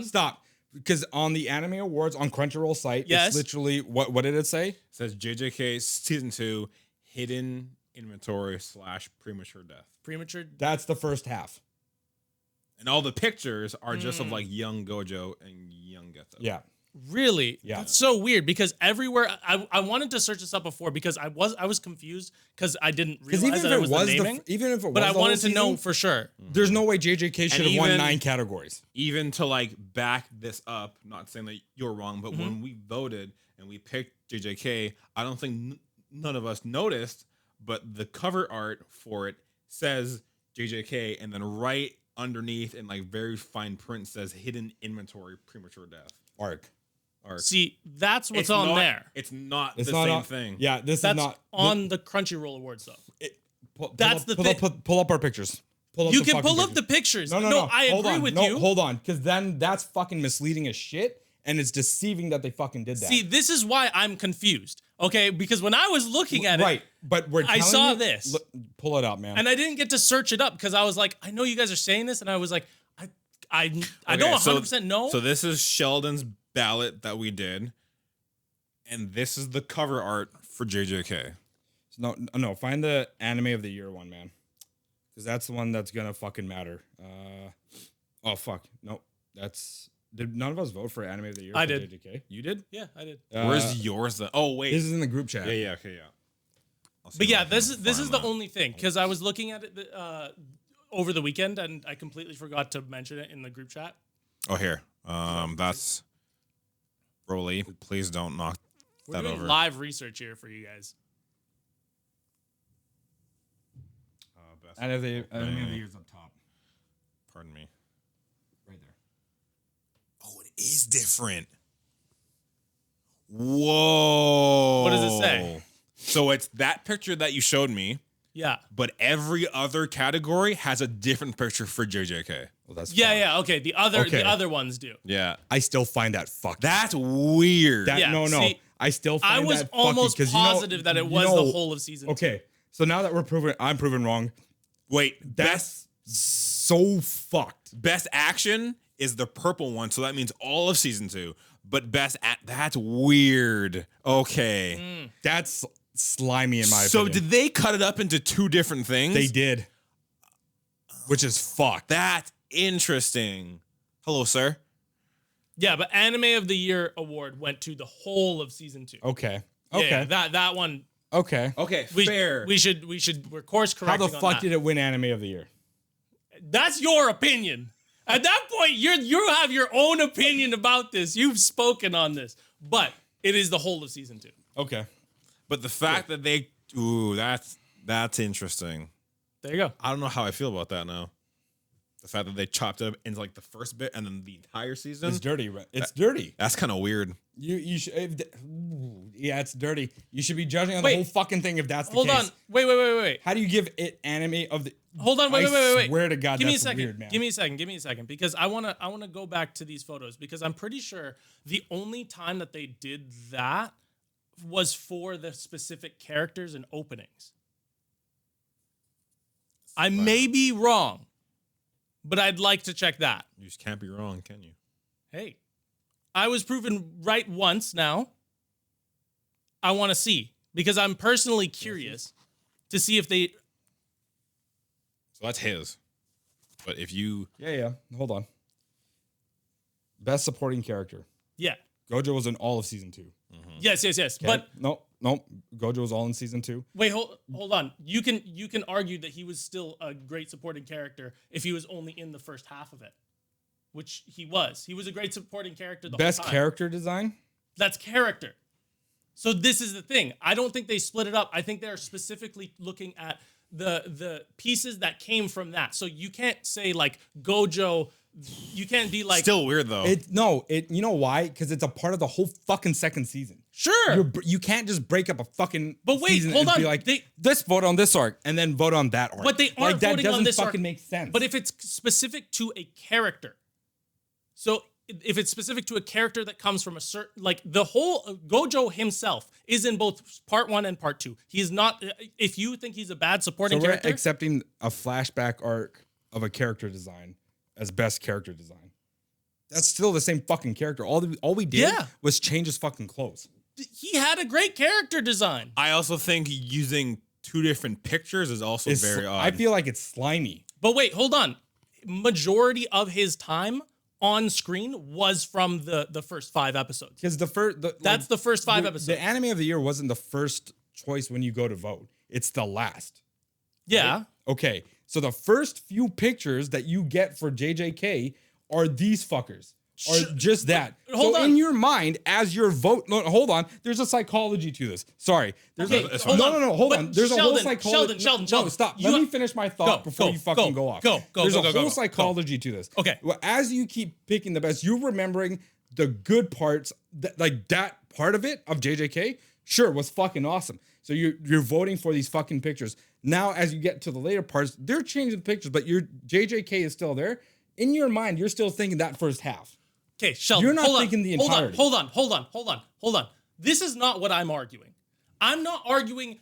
Stop. Because on the Anime Awards on Crunchyroll site, Yes. it's literally what did it say? it says JJK season 2 hidden inventory / premature death. Premature. That's the first half. And all the pictures are just of like young Gojo and young Geto. Yeah. Really? Yeah. That's so weird because everywhere I wanted to search this up before because I was confused because I didn't Because realize that it was the naming. even if it but was I the wanted whole to know season, for sure. there's no way JJK should have won even- 9 categories. Even to like back this up, not saying that you're wrong, but when we voted and we picked JJK, I don't think none of us noticed, but the cover art for it says JJK, and then right underneath in like very fine print says hidden inventory premature death. Arc. See, that's what's It's on not- there. It's not It's the not same on- thing. Yeah, this That's is not on the Crunchyroll Awards though. That's the pull thing. pull up our pictures. Pull up You the can fucking pull up the pictures. pictures. No, I hold agree on. with No, you. hold on, because then that's fucking misleading as shit, and it's deceiving that they fucking did that. See, this is why I'm confused. Okay, because when I was looking at right, it, but we're I telling saw you- this. Look, pull it up, man. and I didn't get to search it up because I was like, I know you guys are saying this, and I was like, I don't 100% know. So this is Sheldon's ballot that we did, and this is the cover art for JJK. No, find the anime of the year one, man, because that's the one that's gonna fucking matter. Oh fuck, no, did none of us vote for anime of the year? I for did. JJK? You did? Yeah, I did. Where's yours then? Oh wait, This is in the group chat. yeah, okay, yeah. I'll see But if yeah, I can this is find the that. only thing because I was looking at it over the weekend and I completely forgot to mention it in the group chat. Oh here, that's Broly. Please don't knock We're that doing over. live research here for you guys. Best Anime of the opening. year's up top, Pardon me. right there. Oh, it is different. Whoa. What does it say? So it's that picture that you showed me, Yeah. but every other category has a different picture for JJK. Well, that's Yeah, fucked. yeah. Okay. The other ones do. Yeah. I still find that fucked. That's weird. Yeah, no. see, I still I find was that almost fucky, 'cause positive that it you was know- the whole of season 2. Okay, so now that I'm proven wrong. Wait, That's so fucked. best action is the purple one, so that means all of season 2. But that's weird. Okay. That's slimy in my So opinion. did they cut it up into 2 different things? They did, which is fucked. That's interesting. Hello, sir. Yeah, but Anime of the Year award went to the whole of season 2. Okay. Yeah, Okay. that one. Okay. Okay, We're course How correcting. the fuck did it win Anime of the Year? That's your opinion. At that point, you have your own opinion about this. You've spoken on this, but it is the whole of season 2. Okay. But the fact that that's interesting. There you go. I don't know how I feel about that now. The fact that they chopped it up into like the first bit and then the entire season. It's dirty. It's dirty. That's kind of weird. You should. Yeah, it's dirty. You should be judging on the whole fucking thing if that's the case. Hold on. Wait. How do you give it Anime of the? Hold on. Wait. I swear to God, Give me a that's second. weird, man. Give me a second, because I wanna go back to these photos because I'm pretty sure the only time that they did that was for the specific characters and openings. I may be wrong, but I'd like to check that. You just can't be wrong, can you? Hey, I was proven right once now. I want to see because I'm personally curious to see if they. So that's his. But if you Yeah. Hold on. Best supporting character. Yeah. Gojo was in all of season 2. Yes. Okay? But no. Gojo was all in season 2. wait, hold on. You can argue that he was still a great supporting character if he was only in the first half of it, which he was. He was a great supporting character the Best whole time. character design. That's character. So this is the thing. I don't think they split it up. I think they're specifically looking at the pieces that came from that. So you can't say like Gojo. You can't be like still weird though. You know why? Because it's a part of the whole fucking second season. sure. You can't just break up a fucking But wait, season hold and on. be like, They- this vote on this arc and then vote on that arc. But they aren't that voting doesn't on this fucking arc. make sense. But if it's specific to a character, so if it's specific to a character that comes from a certain, like the whole Gojo himself is in both part 1 and part 2. He is not. If you think he's a bad supporting so we're character, accepting a flashback arc of a character design as best character design. That's still the same fucking character. All we did Yeah. was change his fucking clothes. he had a great character design. I also think using two different pictures is also very odd. I feel like it's slimy. But wait, hold on. Majority of his time on screen was from the first 5 episodes. Because That's the first 5 episodes. The anime of the year wasn't the first choice when you go to vote. It's the last. Yeah. Okay, so the first few pictures that you get for JJK are these fuckers. Or just that. hold so on. in your mind, as your vote, no, hold on. There's a psychology to this. Sorry. There's Okay, a, hold no, on. no, no, hold But on. There's a whole psychology. Sheldon, No, stop. You Let me finish my thought before you fucking go off. Go, There's a whole go. psychology to this. Okay. Well, as you keep picking the best, you're remembering the good parts, like that part of it of JJK, sure, was fucking awesome. So you're voting for these fucking pictures. Now, as you get to the later parts, they're changing the pictures, but your JJK is still there. In your mind, you're still thinking that first half. Okay, Sheldon. You're not hold on, thinking the hold entirety. Hold on. This is not what I'm arguing. I'm not arguing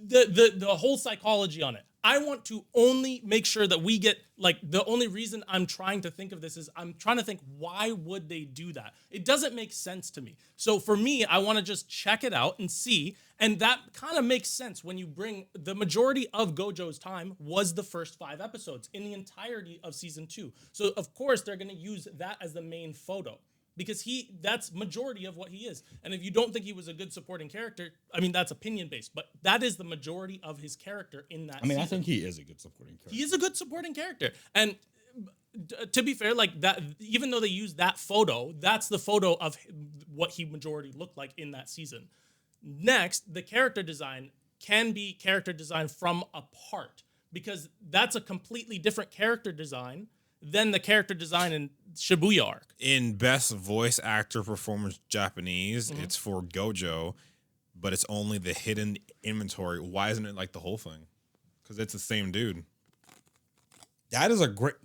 the whole psychology on it. I want to only make sure that we get, like, the only reason I'm trying to think of this is I'm trying to think, why would they do that? It doesn't make sense to me. So for me, I want to just check it out and see. And that kind of makes sense when you bring the majority of Gojo's time was the first 5 episodes in the entirety of season 2. So of course they're going to use that as the main photo. Because that's majority of what he is. And if you don't think he was a good supporting character, I mean, that's opinion based, but that is the majority of his character in that season. I think he is a good supporting character. He is a good supporting character. And to be fair, like that, even though they use that photo, that's the photo of what he majority looked like in that season. Next, the character design can be character design from a part, because that's a completely different character design than the character design in Shibuya arc. In best voice actor performance Japanese, it's for Gojo, but it's only the hidden inventory. Why isn't it like the whole thing? Because it's the same dude. That is a great.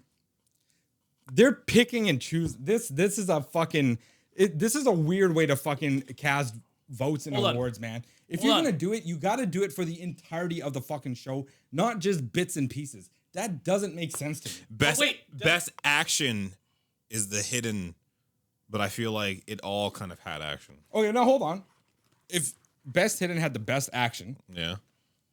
They're picking and choosing. This is a fucking. This is a weird way to fucking cast votes and awards, man. If you're gonna do it, you got to do it for the entirety of the fucking show, not just bits and pieces. That doesn't make sense to me. Best action is the hidden, but I feel like it all kind of had action. Okay, now hold on. If Best Hidden had the best action, Yeah.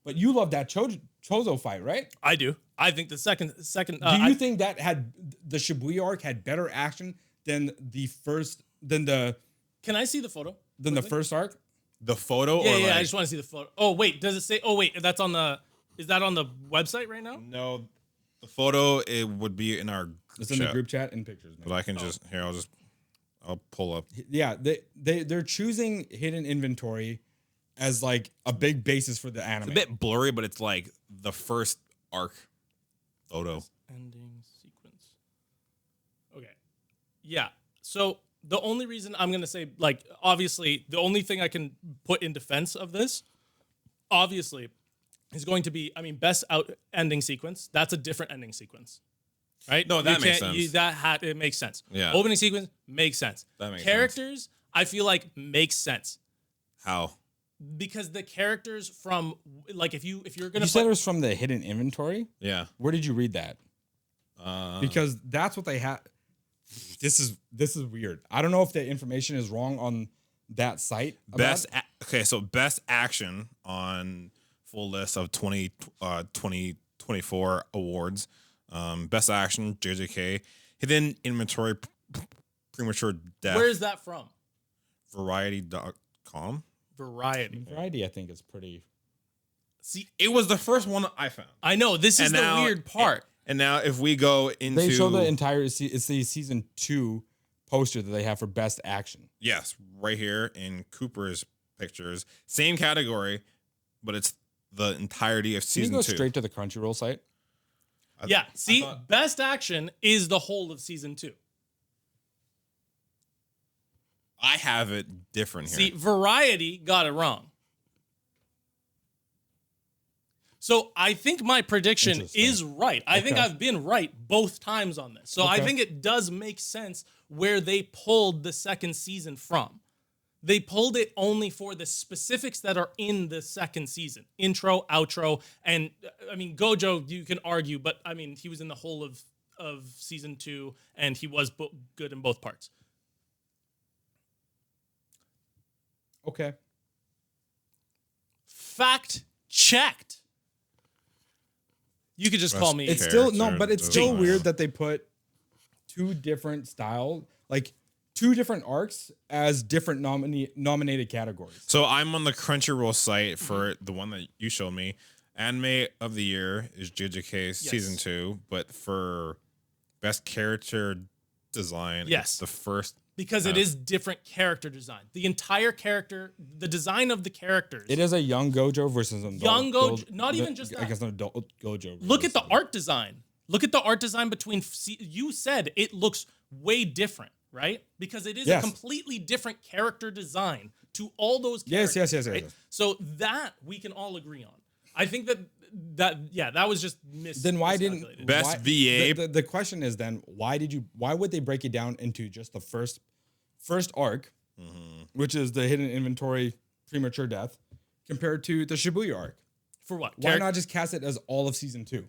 but you love that Chozo fight, right? I do. I think the second. Do you think that had the Shibuya arc had better action then the first arc. The photo? Yeah, or yeah. like, I just want to see the photo. Oh wait, does it say? Oh wait, that's on the. Is that on the website right now? No, the photo, it would be in our It's in the group chat and pictures. But I can I'll pull up. Yeah, they're choosing hidden inventory as like a big basis for the anime. It's a bit blurry, but it's like the first arc photo. Ending sequence. Okay. Yeah. So the only reason I'm gonna say, like, obviously, the only thing I can put in defense of this, obviously, is going to be, I mean, best out ending sequence. That's a different ending sequence. Right? No, that makes sense. It makes sense. Yeah. Opening sequence makes sense. That makes Characters, I feel like makes sense. How? Because the characters from, like, if you're gonna You said it was from the hidden inventory. Yeah. Where did you read that? Because that's what they have. This is weird. I don't know if the information is wrong on that site. So best action on full list of 2024 awards. Best action, JJK. Hidden inventory, premature death. Where is that from? Variety.com. Variety, I think, is pretty. See, It was the first one I found. I know this is And the now- weird part. And now if we go into... They show the entire. It's the season 2 poster that they have for best action. Yes, right here in Cooper's pictures. Same category, but it's the entirety of Can season you go 2. straight to the Crunchyroll site? Yeah, see, thought- best action is the whole of season 2. I have it different here. See, Variety got it wrong. So I think my prediction Interesting. is right. I think Okay. I've been right both times on this. So I Okay. think it does make sense where they pulled the second season from. They pulled it only for the specifics that are in the second season. Intro, outro, and I mean, Gojo, you can argue, but I mean, he was in the whole of season 2 and he was good in both parts. Okay. Fact checked. You could just call me. It's still no, Character but it's still design. weird that they put two different style, like two different arcs as different nominated categories. So I'm on the Crunchyroll site for the one that you showed me. Anime of the year is JJK season 2, but for best character design, Yes. it's the first. Because it is different character design. The entire character, the design of the characters. It is a young Gojo versus an adult Young Gojo, not even just I that. guess an adult Gojo. Look at the versus- art design. Look at the art design between. You said it looks way different, right? Because it is Yes. a completely different character design to all those Yes, characters. yes. Right? So that we can all agree on. I think that was just Then why miscalculated. didn't Best why- VA. The question is then why would they break it down into just the first arc, which is the hidden inventory premature death, compared to the Shibuya arc? For what? Why not just cast it as all of season 2?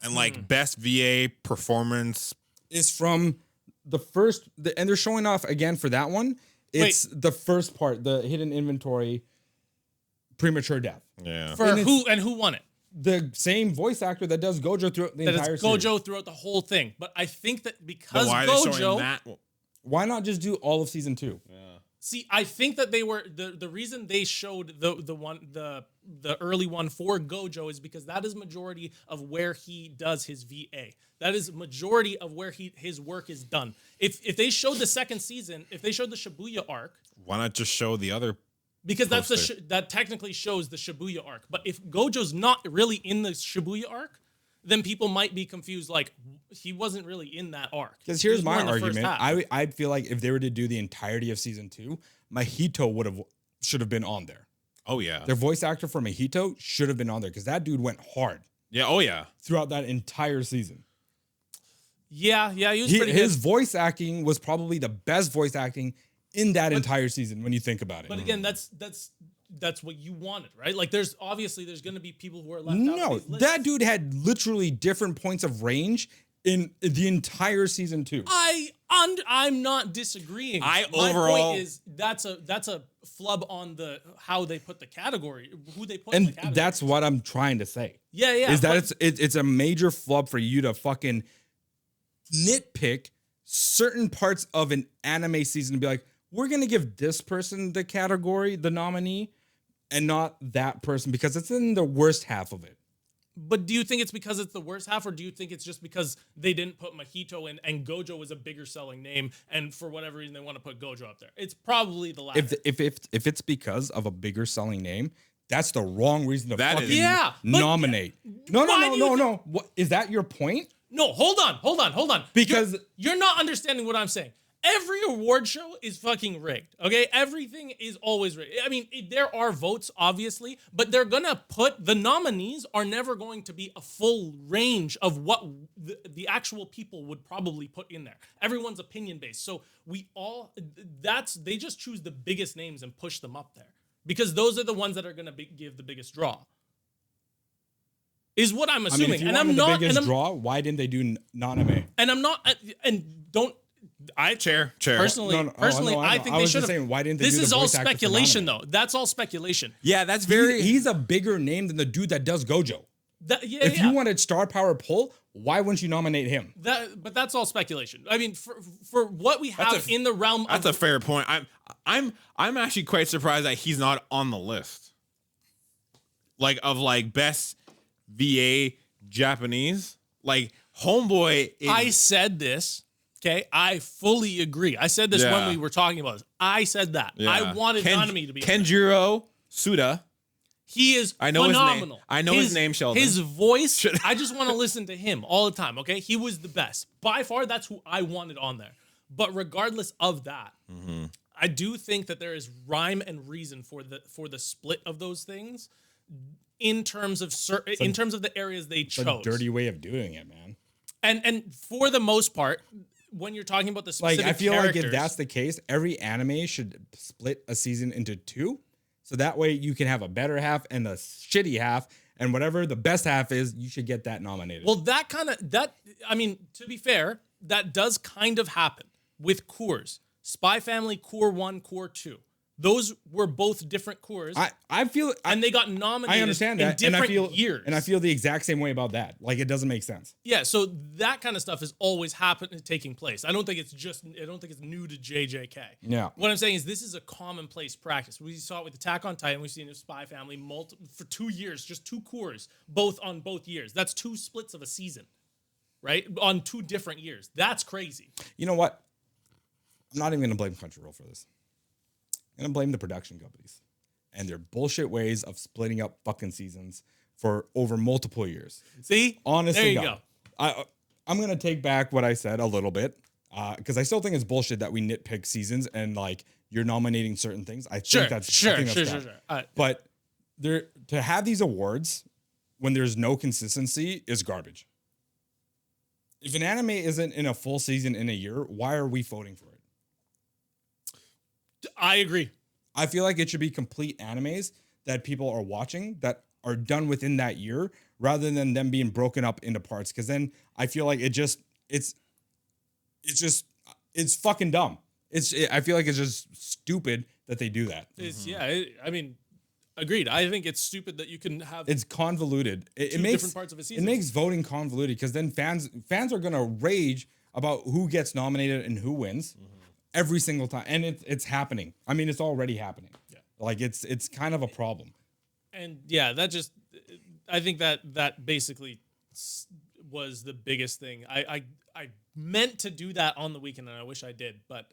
And like best VA performance. Is from the first, and they're showing off again for that one. It's the first part, the hidden inventory premature death. Yeah. For and who won it? The same voice actor that does Gojo throughout the That entire it's series. Gojo throughout the whole thing. But I think that Then because why are they showing Gojo. that? Why not just do all of season 2? See, I think that they were the reason they showed the early one for Gojo is because that is majority of where he does his VA. That is majority of where his work is done. If they showed the second season, if they showed the Shibuya arc, Why not just show the other? because that's Poster. that technically shows the Shibuya arc. But if Gojo's not really in the Shibuya arc, then people might be confused. Like he wasn't really in that arc. Because He here's was more my in the first argument. half. I'd feel like if they were to do the entirety of season 2, Mahito should have been on there. Oh yeah. Their voice actor for Mahito should have been on there because that dude went hard Yeah. Oh yeah. throughout that entire season. yeah, he was pretty His good. voice acting was probably the best voice acting in that entire season when you think about it. But again, that's what you wanted, right? Like there's going to be people who are left out. No, of these lists. that dude had literally different points of range in the entire season 2. I'm not disagreeing. I My overall- point is that's a flub on the how they put the category, who they put in the And category. that's what I'm trying to say. yeah. Is that but- it's a major flub for you to fucking nitpick certain parts of an anime season to be like, we're gonna give this person the category, the nominee, and not that person because it's in the worst half of it. But do you think it's because it's the worst half, or do you think it's just because they didn't put Mahito in and Gojo was a bigger selling name, and for whatever reason they want to put Gojo up there? It's probably the latter. If it's because of a bigger selling name, that's the wrong reason to That fucking is- Yeah, but- nominate. No. Why do you think- What is that your point? No, hold on. Because- you're not understanding what I'm saying. Every award show is fucking rigged, okay? Everything is always rigged. I mean, there are votes, obviously, but they're gonna put, the nominees are never going to be a full range of what the actual people would probably put in there. Everyone's opinion based. So they just choose the biggest names and push them up there because those are the ones that are gonna give the biggest draw. Is what I'm assuming. I mean, if you and I'm wanted not, the biggest and I'm, draw, why didn't they do Naname? and I'm not, and don't, I Chair. personally, No, no, personally, I know. I think I they was should just have. saying, why didn't they This do the is all voice actor for speculation, Naname? though. That's all speculation. Yeah, that's very. He's a bigger name than the dude that does Gojo. If you wanted star power pull, why wouldn't you nominate him? But that's all speculation. I mean, for what we have in the realm That's of a fair point. I'm actually quite surprised that he's not on the list. Like best VA Japanese. Like Homeboy is, I said this. Okay, I fully agree. I said this when Yeah. we were talking about this. I said that. Yeah. I wanted Nanami to be. Kenjiro Suda. He is I know his name. phenomenal. I know his name, Sheldon. His voice, I just want to listen to him all the time, okay? He was the best. By far, that's who I wanted on there. But regardless of that, I do think that there is rhyme and reason for the split of those things in terms of the areas they It's a chose. dirty way of doing it, man. And for the most part, when you're talking about the specific Like, I feel like if characters- that's the case, every anime should split a season into two. So that way you can have a better half and a shitty half. And whatever the best half is, you should get that nominated. Well, I mean, to be fair, that does kind of happen with cores. Spy Family, Core 1, Core 2. Those were both different cores. I feel... and they got nominated I understand in that. different and years. And I feel the exact same way about that. Like, it doesn't make sense. Yeah, so that kind of stuff is always taking place. I don't think it's new to JJK. Yeah. What I'm saying is this is a commonplace practice. We saw it with Attack on Titan. We've seen it with Spy Family for 2 years, just 2 cores, both years. That's 2 splits of a season, right? On 2 different years. That's crazy. You know what? I'm not even going to blame Crunchyroll for this. I'm going to blame the production companies and their bullshit ways of splitting up fucking seasons for over multiple years. See? Honestly, there you go. I'm going to take back what I said a little bit because I still think it's bullshit that we nitpick seasons and like you're nominating certain things. I think that's dumb. But to have these awards when there's no consistency is garbage. If an anime isn't in a full season in a year, why are we voting for it? I agree. I feel like it should be complete animes that people are watching that are done within that year rather than them being broken up into parts. Because then I feel like it's fucking dumb. I feel like it's just stupid that they do that. I mean, agreed. I think it's stupid that you can have It's convoluted. It makes different parts of a season. It makes voting convoluted because then fans are gonna rage about who gets nominated and who wins. Every single time, and it's happening. I mean, it's already happening. Yeah, like it's kind of a problem. And yeah, I think that basically was the biggest thing. I meant to do that on the weekend, and I wish I did, but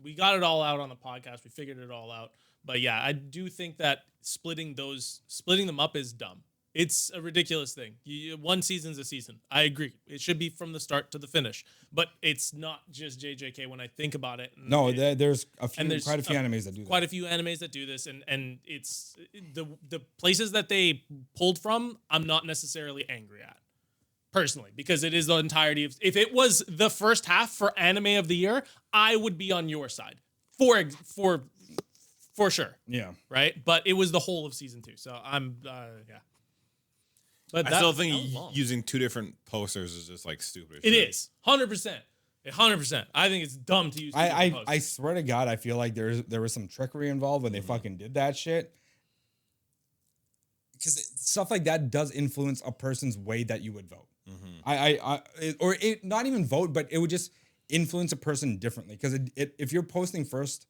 we got it all out on the podcast. We figured it all out. But yeah, I do think that splitting them up is dumb. It's a ridiculous thing. One season's a season. I agree. It should be from the start to the finish. But it's not just JJK when I think about it. No, there's quite a few animes that do that. Quite a few animes that do this, and it's the places that they pulled from, I'm not necessarily angry at. Personally, because it is the entirety of... If it was the first half for anime of the year, I would be on your side. For sure. Yeah. Right? But it was the whole of season 2. So I'm... yeah. But I still think using 2 different posters is just like stupid. It is 100%. 100%. I think it's dumb to use. I swear to God, I feel like there was some trickery involved when they fucking did that shit. Because stuff like that does influence a person's way that you would vote. Not even vote, but it would just influence a person differently. Because if you're posting first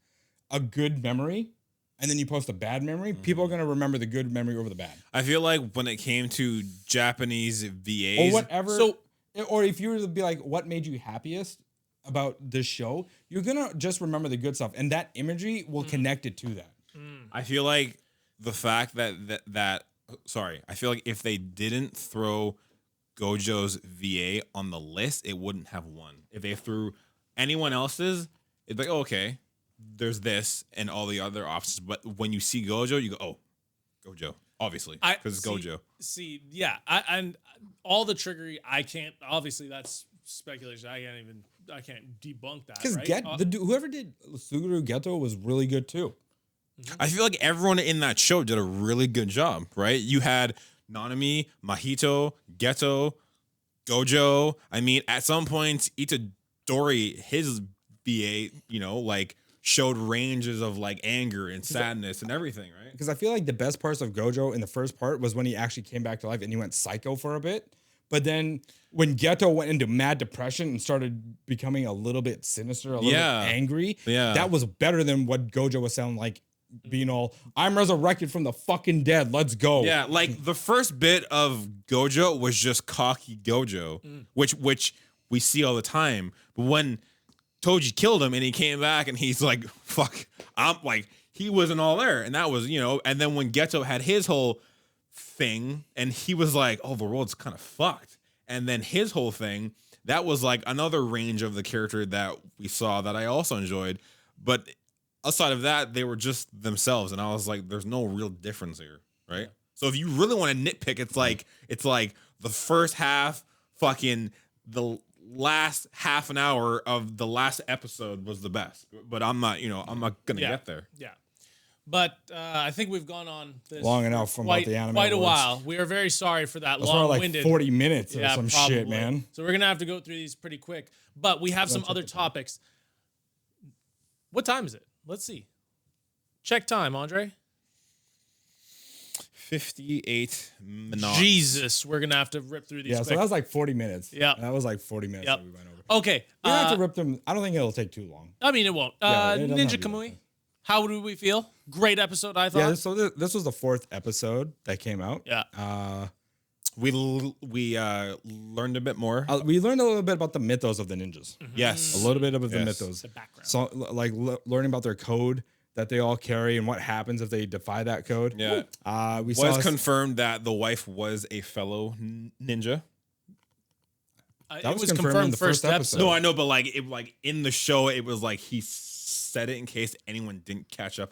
a good memory and then you post a bad memory, people are going to remember the good memory over the bad. I feel like when it came to Japanese VAs Or whatever. So- or if you were to be like, what made you happiest about this show, you're going to just remember the good stuff. And that imagery will connect it to that. I feel like the fact that I feel like if they didn't throw Gojo's VA on the list, it wouldn't have won. If they threw anyone else's, it'd be like, oh, okay, there's this and all the other options. But when you see Gojo, you go, oh, Gojo, obviously, because it's Gojo. See, yeah, and all the triggery, I can't. Obviously, that's speculation. I can't debunk that. Because Right? whoever did Suguru Geto was really good too. I feel like everyone in that show did a really good job, right? You had Nanami, Mahito, Geto, Gojo. I mean, at some points, Itadori, his BA, like showed ranges of like anger and sadness and everything, right? Because I feel like the best parts of Gojo in the first part was when he actually came back to life and he went psycho for a bit. But then when Geto went into mad depression and started becoming a little bit sinister, a little bit angry, that was better than what Gojo was sounding like, being all, I'm resurrected from the fucking dead. Let's go. Yeah, like the first bit of Gojo was just cocky Gojo, which we see all the time. But when Toji killed him and he came back and he's like, fuck, I'm like, he wasn't all there. And that was, and then when Geto had his whole thing and he was like, oh, the world's kind of fucked. And then his whole thing, that was like another range of the character that we saw that I also enjoyed. But outside of that, they were just themselves. And I was like, there's no real difference here, right? Yeah. So if you really want to nitpick, it's like the first half, fucking the last half an hour of the last episode was the best. But I'm not gonna get there. Yeah. But I think we've gone on this long enough from about the anime quite a awards. while. We are very sorry for that That's long-winded. like 40 minutes or Yeah, some probably. shit, man. So we're gonna have to go through these pretty quick. But we have some other topics. What time is it? Let's see. Check time, Andre. 58 minutes. Jesus, we're gonna have to rip through these. Yeah, quick. so that was like 40 minutes. Yeah. That was like 40 minutes Yep. that we went over. Okay. We don't have to rip them. I don't think it'll take too long. I mean, it won't. Yeah, it doesn't have Ninja to be Kamui. long. How do we feel? Great episode, I thought. Yeah, so this was the 4th episode that came out. Yeah. We learned a bit more. We learned a little bit about the mythos of the ninjas. Yes. A little bit of the Yes. mythos. The background. So, like learning about their code that they all carry and what happens if they defy that code. Yeah. We Was saw confirmed that the wife was a fellow ninja. It was was confirmed in confirmed the first first episode. episode. No, I know, but like in the show, it was like he said it in case anyone didn't catch up.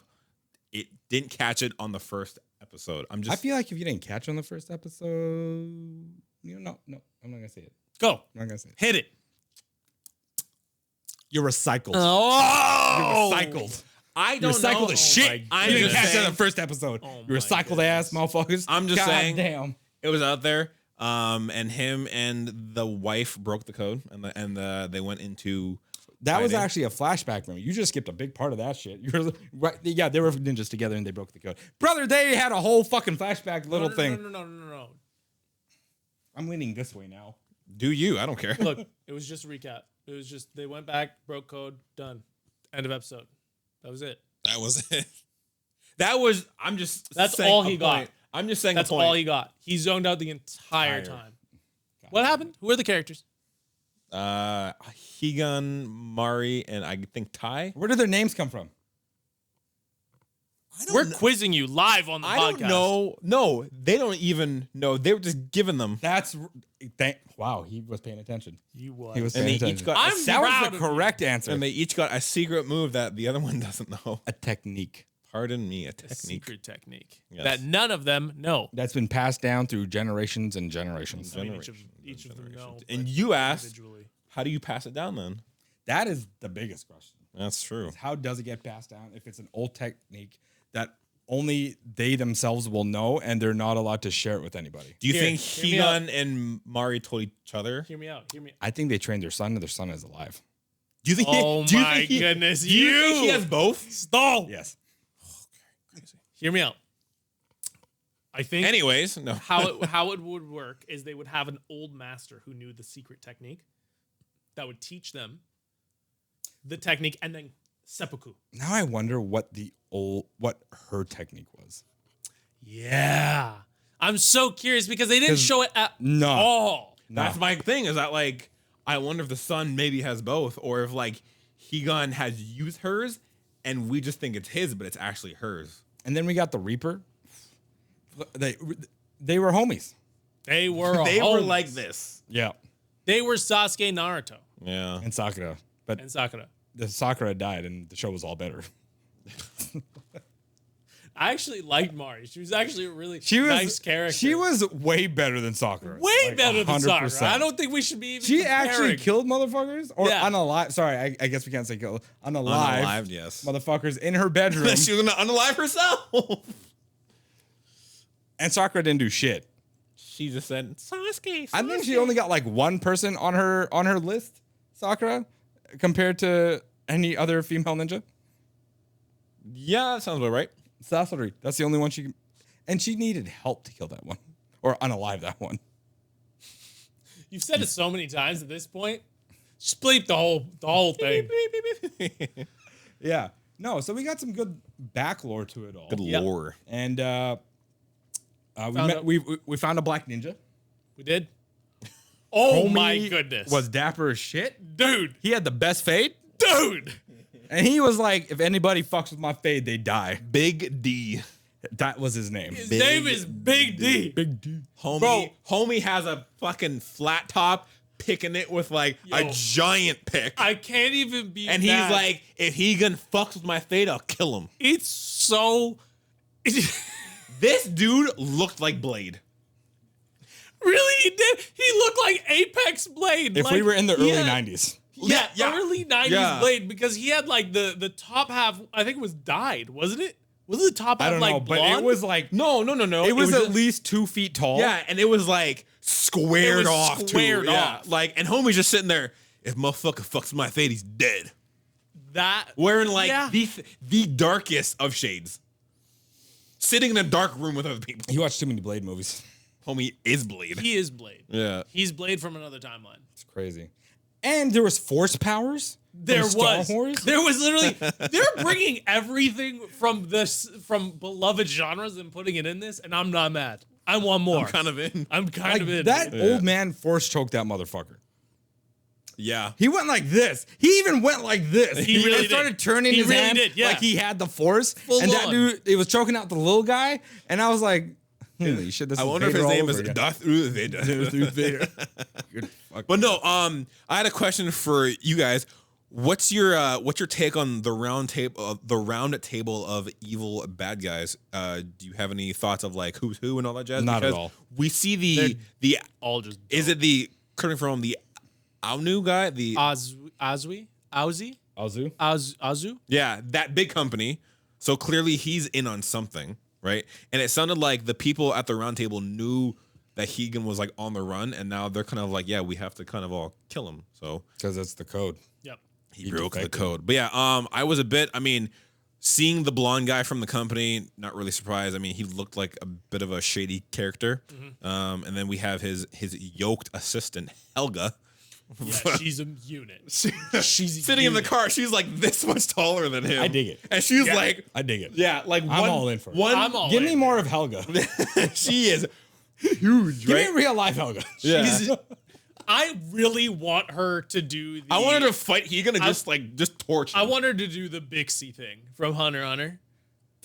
It didn't catch it on the first episode. I feel like if you didn't catch on the first episode, no, I'm not gonna say it. Go. I'm not gonna say it. Hit it. You're recycled. Oh. You're recycled. I You don't recycled know. the shit. I'm You didn't just catch it on saying. the first episode. Oh You my recycled ass motherfuckers. I'm just God saying. Damn. It was out there. And him and the wife broke the code, and they went into. That was fighting. actually a flashback for me. You just skipped a big part of that shit. You're right. Yeah, they were ninjas together and they broke the code. Brother, they had a whole fucking flashback little thing. No. I'm leaning this way now. Do you? I don't care. Look, it was just a recap. It was just they went back, broke code, done. End of episode. That was it. That was it. That was. I'm just. That's saying all a he got. point. I'm just saying. That's a point. all he got. He zoned out the entire time. What happened? Who are the characters? Higan, Mari, and I think Tai. Where did their names come from? We're quizzing you live on the I podcast. don't know. No, they don't even know. They were just giving them. Wow, he was paying attention. You was. He was And paying they each attention. got. I'm That proud was of the you. correct answer. And they each got a secret move that the other one doesn't know. A technique Pardon me, a A technique. secret technique Yes. that none of them know. that's been passed down through generations and generations. I mean, Generations each of them know. And but you asked, individually. how do you pass it down then? That is the biggest question. That's true. How does it get passed down if it's an old technique that only they themselves will know and they're not allowed to share it with anybody? Do you Here, think hear me out. Higan and Mari told each other? Hear me out. Hear me. I think they trained their son and their son is alive. Do you think? Oh do you my think he- goodness! Do you think he has both? stall. Yes. Hear me out. I think Anyways, no. how it would work is they would have an old master who knew the secret technique that would teach them, the technique, and then seppuku. Now I wonder what her technique was. Yeah. I'm so curious because they didn't show it at No. all. That's my thing. Is that like I wonder if the son maybe has both, or if like Higan has used hers and we just think it's his, but it's actually hers. And then we got the Reaper. They were homies. They were They were homies. like this. Yeah. They were Sasuke, Naruto, Yeah. And Sakura. But and Sakura. the Sakura died and the show was all better. I actually liked Mari. She was actually a really She was nice character. She was way better than Sakura. way Like, better than 100%. Sakura. I don't think we should be even She comparing. actually killed motherfuckers? Or Yeah. unalive. Sorry, I guess we can't say kill. Unalive. Unalived, yes. Motherfuckers in her bedroom. She was gonna unalive herself. And Sakura didn't do shit. She just said Sasuke. I think she only got like one person on her list, Sakura, compared to any other female ninja. Yeah, that sounds about right. Sasori. That's the only one she. And she needed help to kill that one. Or unalive that one. You've said it so many times at this point. Just bleep the whole thing. Yeah. No, so we got some good back lore to it all. Good Yep. lore. And Found we found a black ninja. We did. Oh Homie my goodness. Was dapper as shit. Dude. He had the best fade. Dude. And he was like, if anybody fucks with my fade, they die. Big D. That was his name. His name is Big D. Big D. Homie has a fucking flat top, picking it with like a Yo. giant pick. I can't even be And mad. he's like, if he gonna fucks with my fade, I'll kill him. It's so This dude looked like Blade. really he did. He looked like Apex Blade. If like, we were in the early yeah. 90s. Yeah, Yeah. early 90s Yeah. Blade, because he had like the top half, I think it was dyed, wasn't it? Was it the top half I don't like know, but blonde? it was like, No. it was at just- least 2 feet tall. Yeah, and it was like squared It was off squared too. Yeah. off. Like, and homie's just sitting there. If motherfucker fucks with my fade, he's dead. that Wearing like yeah. the darkest of shades. Sitting in a dark room with other people. You watch too many Blade movies. Homie is Blade. He is Blade. Yeah. He's Blade from another timeline. It's crazy. And there was force powers. There from Star was. Wars. There was literally. They're bringing everything from beloved genres and putting it in this, and I'm not mad. I want more. I'm kind of in. I'm kind Like, of in. that old man force choked that motherfucker. Yeah. He went like this. He even went like this. He really and started did. turning He his really hand did, yeah. like he had the force. Full and that on. dude, it was choking out the little guy. And I was like, holy shit, this I is wonder if Vader his all name over is again. Darth Vader. Vader. Good fuck. But no, I had a question for you guys. What's your take on the round table of evil bad guys? Do you have any thoughts of like who's who and all that jazz? Not at Because all. We see the all just is it the coming from the Aunu guy? The Azu? yeah, that big company. So clearly he's in on something, right? And it sounded like the people at the round table knew that Higan was like on the run, and now they're kind of like, yeah, we have to kind of all kill him. So Because that's the code. Yep. he broke the defected. code. But yeah, I was a bit. I mean, seeing the blonde guy from the company, not really surprised. I mean, he looked like a bit of a shady character. And then we have his yoked assistant Helga. Yeah, she's a unit. She's sitting in the car. She's like this much taller than him. I dig it. And she's like, I dig it. yeah, like I'm all in for it. One, I'm all Give in. me more of Helga. she is huge, Give right? me real life Helga. Yeah. She's- I really want her to do the I want her to fight. He's gonna just torch him. I want her to do the Bixie thing from Hunter x Hunter,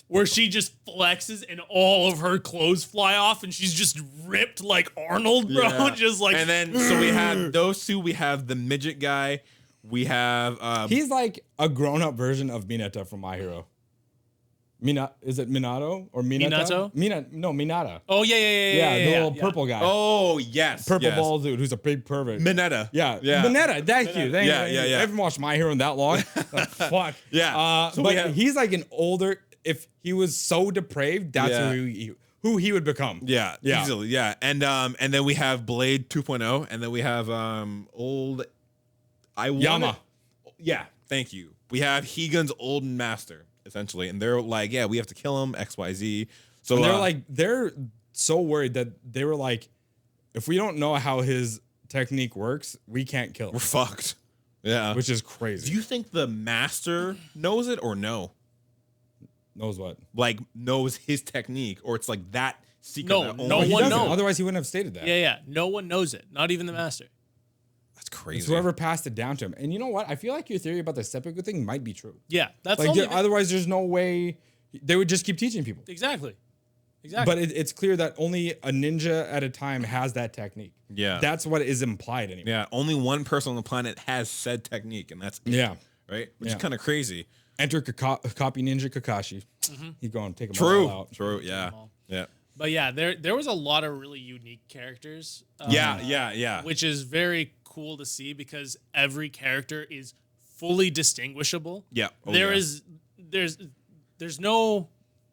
where she just flexes and all of her clothes fly off and she's just ripped like Arnold, bro. Yeah. Just like, and then so we have those two. We have the midget guy. We have He's like a grown-up version of Mineta from My Hero. Is it Minato or Mineta? Minato? Minata. oh yeah, Yeah, the little purple guy. oh yes, Purple yes. ball dude who's a big pervert. Mineta. Yeah, yeah. Mineta. Thank you. Thank Yeah, you. yeah, yeah. I haven't watched My Hero in that long. Fuck. Yeah. So we but have- he's like an older. If he was so depraved, that's Yeah. who he would become. Yeah, Yeah. easily. Yeah, and then we have Blade 2.0, and then we have old Yama. Yeah, thank you. We have Higan's old master essentially, and they're like, yeah, we have to kill him. XYZ. So And they're so worried that they were like, if we don't know how his technique works, we can't kill him. we're fucked. Yeah. which is crazy. Do you think the master knows it or no? Knows what? Like knows his technique, or it's like that secret? No, that no only He one doesn't. knows. Otherwise, he wouldn't have stated that. Yeah, yeah. No one knows it. Not even the master. That's It's crazy. whoever passed it down to him. And you know what? I feel like your theory about the seppuku thing might be true. Yeah, that's Like, only otherwise, there's no way they would just keep teaching people. exactly. Exactly. But it's clear that only a ninja at a time has that technique. Yeah. That's what is implied anyway. Yeah, only one person on the planet has said technique, and that's it, Yeah. right? Which Yeah. is kind of crazy. Enter copy ninja Kakashi. He's going to take him True. all out. True. Yeah. all. Yeah. But yeah, there was a lot of really unique characters. Yeah. Which is very cool to see because every character is fully distinguishable. Yeah. Oh, There yeah. is there's no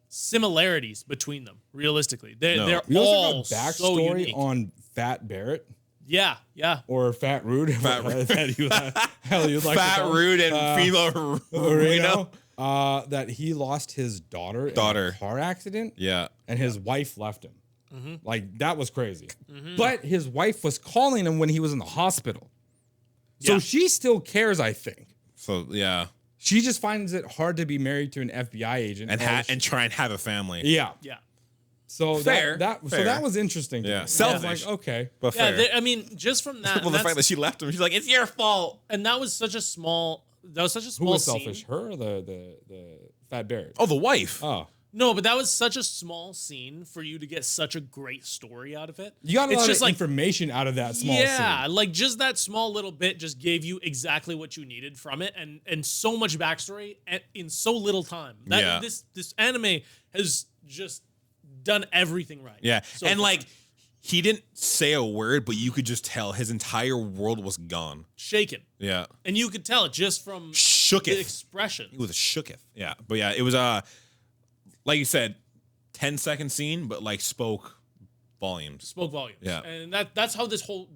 similarities between them. Realistically, they're No. they're You also all have a so backstory unique. on Fat Barrett Yeah, yeah. or Fat Rude. Fat Rude. Hell, you'd like to Fat, call rude, and female Reno. That he lost his daughter in a car accident. Yeah. And his wife left him. Like, that was crazy. But his wife was calling him when he was in the hospital. So Yeah. she still cares, I think. So yeah, She just finds it hard to be married to an FBI agent. and try and have a family. yeah. Yeah. So Fair, so fair. that was interesting. to Yeah. me. I was Selfish. like, okay. But Yeah, fair. I mean, just from that, well, and the fact that's- that she left him, she's like, it's your fault. and that was such a small. That was such a Who small was scene. selfish? Her or the Fat Barrett? Oh, the wife. Oh. No, but that was such a small scene for you to get such a great story out of it. You got a It's lot just of like information out of that small yeah, scene. like just that small little bit just gave you exactly what you needed from it, and so much backstory in so little time. That, Yeah. This anime has just done everything right. Yeah. so and far. like, he didn't say a word, but you could just tell his entire world was gone. shaken, Yeah. and you could tell it just from the Shooketh. expression. He was a shooketh. Yeah. But yeah, it was like you said, 10-second scene, but like spoke volumes. Spoke volumes. Yeah. And that's how this whole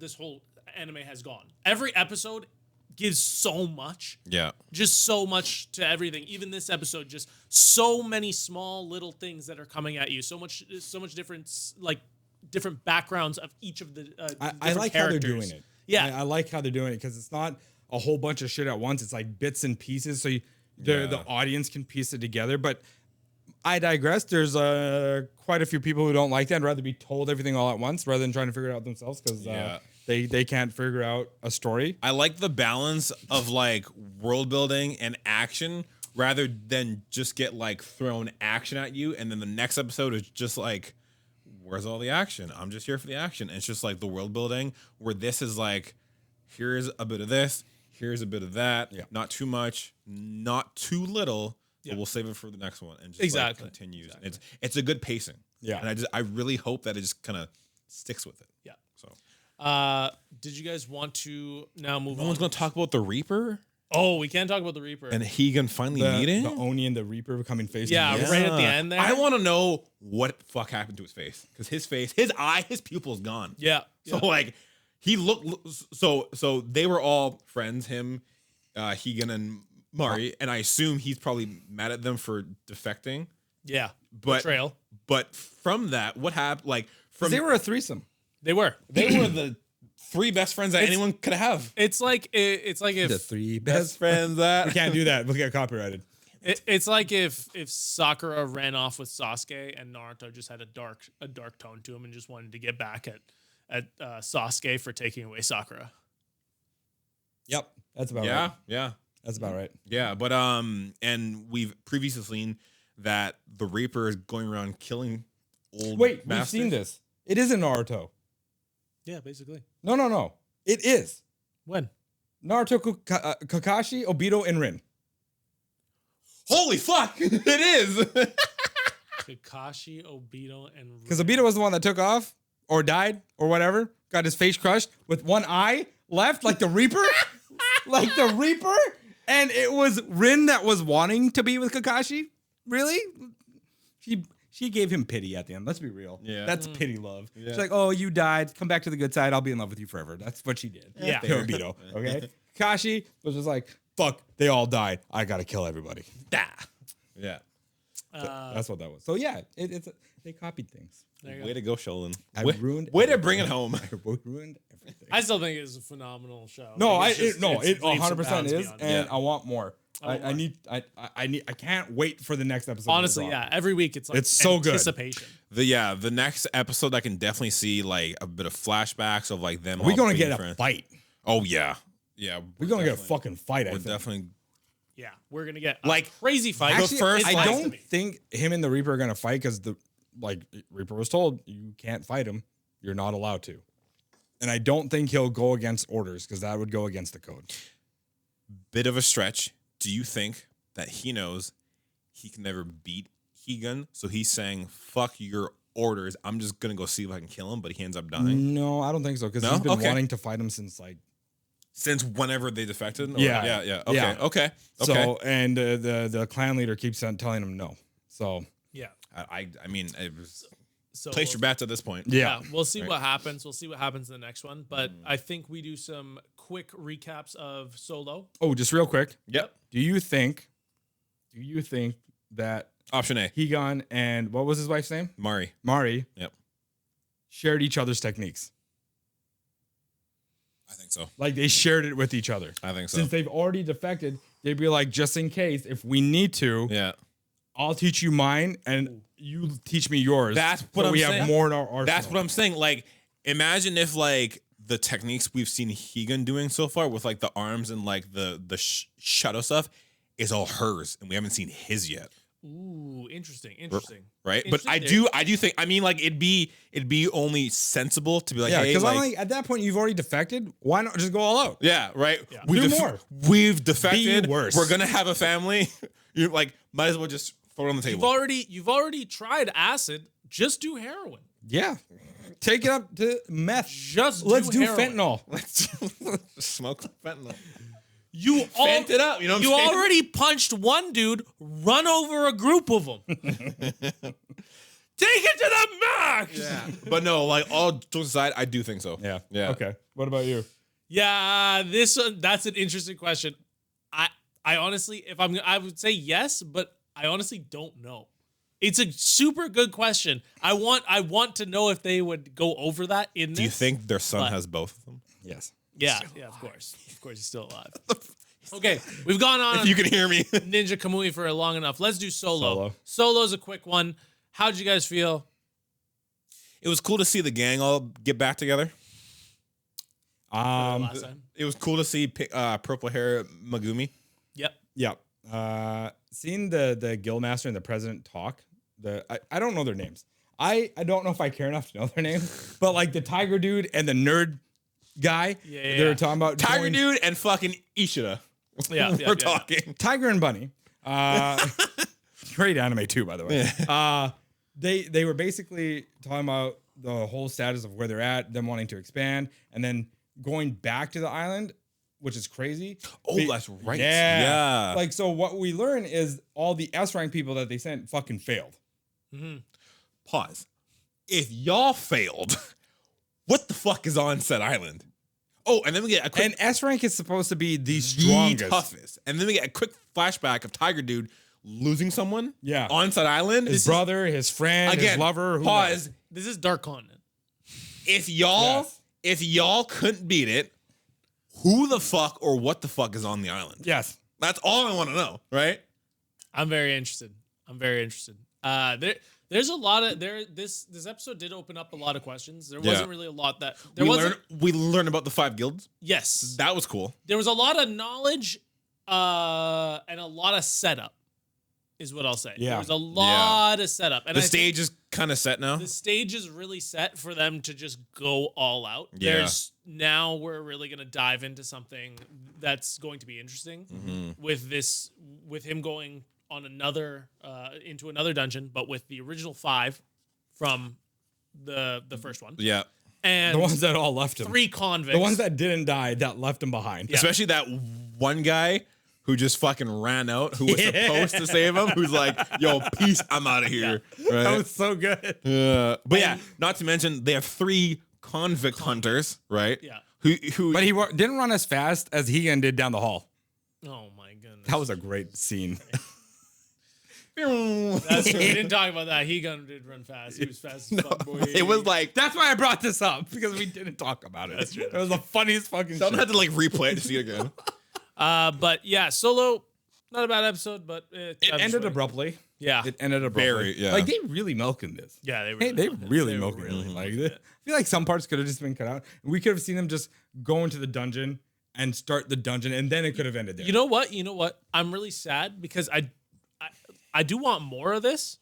anime has gone. Every episode gives so much. Yeah. Just so much to everything. Even this episode, just so many small little things that are coming at you. So much different, like different backgrounds of each of the. I different like how they're characters. doing it. Yeah. I like how they're doing it because it's not a whole bunch of shit at once. It's like bits and pieces, so the audience can piece it together. But I digress. There's quite a few people who don't like that. I'd rather be told everything all at once rather than trying to figure it out themselves because Yeah. they can't figure out a story. I like the balance of like world building and action rather than just get like thrown action at you. And then the next episode is just like, where's all the action? I'm just here for the action. And it's just like the world building where this is like, here's a bit of this, here's a bit of that. Yeah. Not too much, not too little. Yeah. But we'll save it for the next one and just Exactly. like continues. It's a good pacing. Yeah. And I really hope that it just kind of sticks with it. Yeah. So Did you guys want to now move no on? one's gonna talk about the Reaper Oh, we can't talk about the Reaper. and Hegan finally meeting. The Oni and the Reaper becoming face to Yeah, face. right at the end there. I want to know what the fuck happened to his face because his eye, his pupil's gone. yeah. So like he looked so they were all friends, him, Hegan and Mari, and I assume he's probably mad at them for defecting. Yeah. But Betrayal. But from that, what happened? Like from They were a threesome. They were. they were the three best friends that anyone could have. It's like if The three best. friends that We can't do that. We'll get copyrighted. it's like if Sakura ran off with Sasuke and Naruto just had a dark tone to him and just wanted to get back at Sasuke for taking away Sakura. Yep, that's about yeah, right. yeah. That's about right. Yeah, but and we've previously seen that the Reaper is going around killing old. Wait, masters. we've seen this. It isn't Naruto. Yeah, basically. No. It is When? Naruto, Kakashi, Obito, and Rin. Holy fuck! It is. Kakashi, Obito, and Because Obito was the one that took off or died or whatever, got his face crushed with one eye left, like the Reaper, like the Reaper, and it was Rin that was wanting to be with Kakashi. Really? She gave him pity at the end. Let's be real. Yeah. That's pity love. Yeah. She's like, oh, you died. Come back to the good side. I'll be in love with you forever. That's what she did. Yeah. To Obito. Okay. Kakashi was just like, fuck, they all died. I gotta kill everybody. Yeah. That's what that was. So yeah, they copied things. There you Way go. to go, Sheldon. I Way, ruined way to everything. bring it home. I ruined everything. I still think it's a phenomenal show. No, Like, it's it leaps and 100% bounds is, beyond. and Yeah. I want more. I want more. I can't wait for the next episode. to Honestly, drop. yeah. Every week it's like It's so good. anticipation. The next episode I can definitely see like a bit of flashbacks of like them. We're all gonna being get a friends. fight. Oh yeah, yeah. We're gonna get a fucking fight. I We're think. definitely. Yeah, we're gonna get Like, a crazy fight. Actually, first I fight- don't think him and the Reaper are gonna fight because Reaper was told you can't fight him. You're not allowed to. And I don't think he'll go against orders because that would go against the code. Bit of a stretch. Do you think that he knows he can never beat Higun? So he's saying, "Fuck your orders. I'm just gonna go see if I can kill him." But he ends up dying. No, I don't think so because No? he's been Okay. wanting to fight him since like. Since whenever they defected? Or- Yeah. yeah. Okay, Yeah. okay. So and the clan leader keeps on telling him no. So yeah. I mean, it was, So place your bets at this point. yeah, we'll see Right. what happens. We'll see what happens in the next one. But I think we do some quick recaps of Solo. Oh, just real quick. Yep. Do you think that Option A, Higan and what was his wife's name? Mari. Mari Yep. shared each other's techniques? I think so. Like they shared it with each other. I think so. Since they've already defected, they'd be like, just in case, if we need to, Yeah. I'll teach you mine and you teach me yours. That's so what I'm we saying. have more in our arsenal. That's what I'm saying. Like, imagine if like the techniques we've seen Higan doing so far with like the arms and like the shadow stuff is all hers, and we haven't seen his yet. Ooh, interesting. Interesting. Right, but I Interesting. do think. I mean, like it'd be only sensible to be like, Yeah, hey, because like, I'm like, at that point, you've already defected. Why not just go all out? yeah, right. Yeah. We've Do more. We've defected. Be worse. We're gonna have a family. You're like, might as well just throw it on the table. You've already tried acid. Just do heroin. Yeah. Take it up to meth. Just Let's do do heroin. fentanil. Let's smoke fentanyl. You Fent it up. You know what I'm You saying? already punched one dude. Run over a group of them. Take it to the max. Yeah. But no, like all jokes aside, I do think so. Yeah. Yeah. Okay. What about you? Yeah, this one, that's an interesting question. I honestly, I would say yes, but I honestly don't know. It's a super good question. I want to know if they would go over that in this. Do you think their son But- has both of them? Yes. Yeah, of course. Of course, he's still alive. Okay, we've gone on If you can hear me. Ninja Kamui for long enough. Let's do Solo. Solo. Solo's a quick one. How'd you guys feel? It was cool to see the gang all get back together. Last time? It was cool to see purple hair Megumi. Yep. Yeah. Seeing the guildmaster and the president talk, I don't know their names. I don't know if I care enough to know their names, but like the tiger dude and the nerd guy, Yeah. they were talking about Tiger going- dude and fucking Ishida. Yeah. We're talking. Tiger and Bunny. Great anime too, by the way. They were basically talking about the whole status of where they're at, them wanting to expand, and then going back to the island, which is crazy. Oh, that's right. Yeah. Yeah. Like, so what we learn is all the S rank people that they sent fucking failed. Pause. If y'all failed, what the fuck is on said island? Oh, and then we get a quick And S rank is supposed to be the the strongest. toughest. And then we get a quick flashback of Tiger Dude losing someone. Yeah. On said island. His brother, his friend, his lover. Who Pause. knows? This is Dark Continent. If y'all Yes. if y'all couldn't beat it, who the fuck or what the fuck is on the island? Yes. That's all I want to know, right? I'm very interested. There's a lot of this episode did open up a lot of questions. There wasn't really a lot that there wasn't. We learned about the 5 guilds. Yes. That was cool. There was a lot of knowledge and a lot of setup is what I'll say. Yeah. There was a lot of setup. And The I stage is kind of set now. think the stage is really set for them to just go all out. Yeah. There's now we're really going to dive into something that's going to be interesting with him going on another into another dungeon, but with the original 5 from the first one. Yeah. And The ones that all left him. 3 convicts. The ones that didn't die that left him behind. Yeah. Especially that one guy who just fucking ran out, who was supposed to save him, who's like, yo, peace, I'm out of here. Right? That was so good. But yeah, not to mention they have 3 convict hunters, right? Yeah. Who But he didn't run as fast as Higan did down the hall. Oh my goodness. That was a great scene. That's true. We didn't talk about that. He did run fast. He was fast as fuck, boy. It was like That's why I brought this up because we didn't talk about it. That's true. It was the funniest fucking someone shit. had to like replay it to see it again. But yeah, Solo, not a bad episode, but It ended abruptly. Yeah. It ended abruptly. Very, yeah. Like they really milking this. Yeah, they They milked it. really They milking really it. Like milked I it. feel like some parts could have just been cut out. We could have seen them just go into the dungeon and start the dungeon, and then it could have ended there. You know what? I'm really sad because I do want more of this,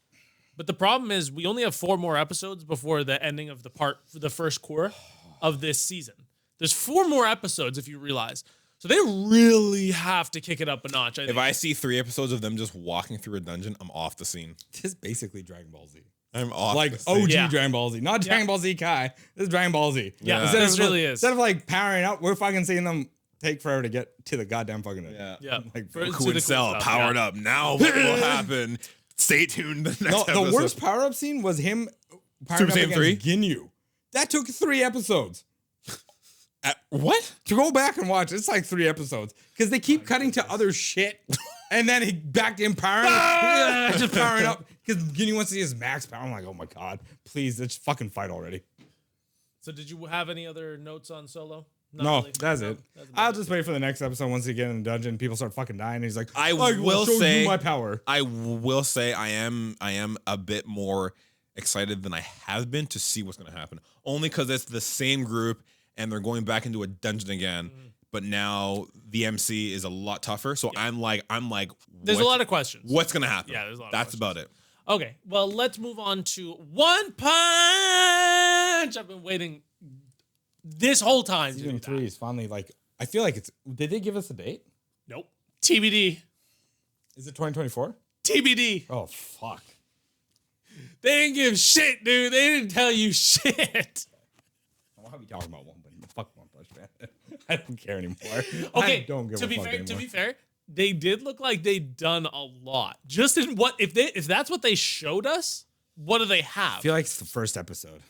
but the problem is we only have 4 more episodes before the ending of the first core of this season. There's 4 more episodes if you realize. So they really have to kick it up a notch. I think. If I see 3 episodes of them just walking through a dungeon, I'm off the scene. This is basically Dragon Ball Z. I'm off. Like the scene. OG Yeah. Dragon Ball Z, not Dragon Ball Z Kai. This is Dragon Ball Z. Yeah, Yeah. this really is. Instead of like powering up, we're fucking seeing them take forever to get to the goddamn fucking. Yeah. Yeah. Like, For- to Goku the and Cell stuff, powered yeah. up. Now what will happen? Stay tuned. The next No, episode. the worst power up scene was him powering Super up Saiyan 3? against Ginyu. That took 3 episodes. What? To go back and watch, it's like 3 episodes because they keep cutting to other shit, and then he back to him powering, just powering up because Ginyu wants to see his max power. I'm like, oh my god, please, let's fucking fight already. So did you have any other notes on Solo? Not No, really. that's No, it. that's about I'll it. just wait for the next episode. Once they get in the dungeon, people start fucking dying. And he's like, I will will show say- you my power. I will say I am a bit more excited than I have been to see what's going to happen. Only because it's the same group and they're going back into a dungeon again. But now the MC is a lot tougher. So I'm like, There's a lot of questions. what's going to happen? Yeah, there's a lot of That's about it. Okay, well, let's move on to One Punch. I've been waiting this whole time to do Season that. 3 is finally like, I feel like it's. Did they give us a date? Nope. TBD. Is it 2024? TBD. Oh fuck. They didn't give shit, dude. They didn't tell you shit. Why are we talking about One Punch? Fuck One Punch, man. I don't care anymore. Okay, I don't give to a be fuck fair, anymore. to be fair, they did look like they'd done a lot. Just in what if that's what they showed us? What do they have? I feel like it's the first episode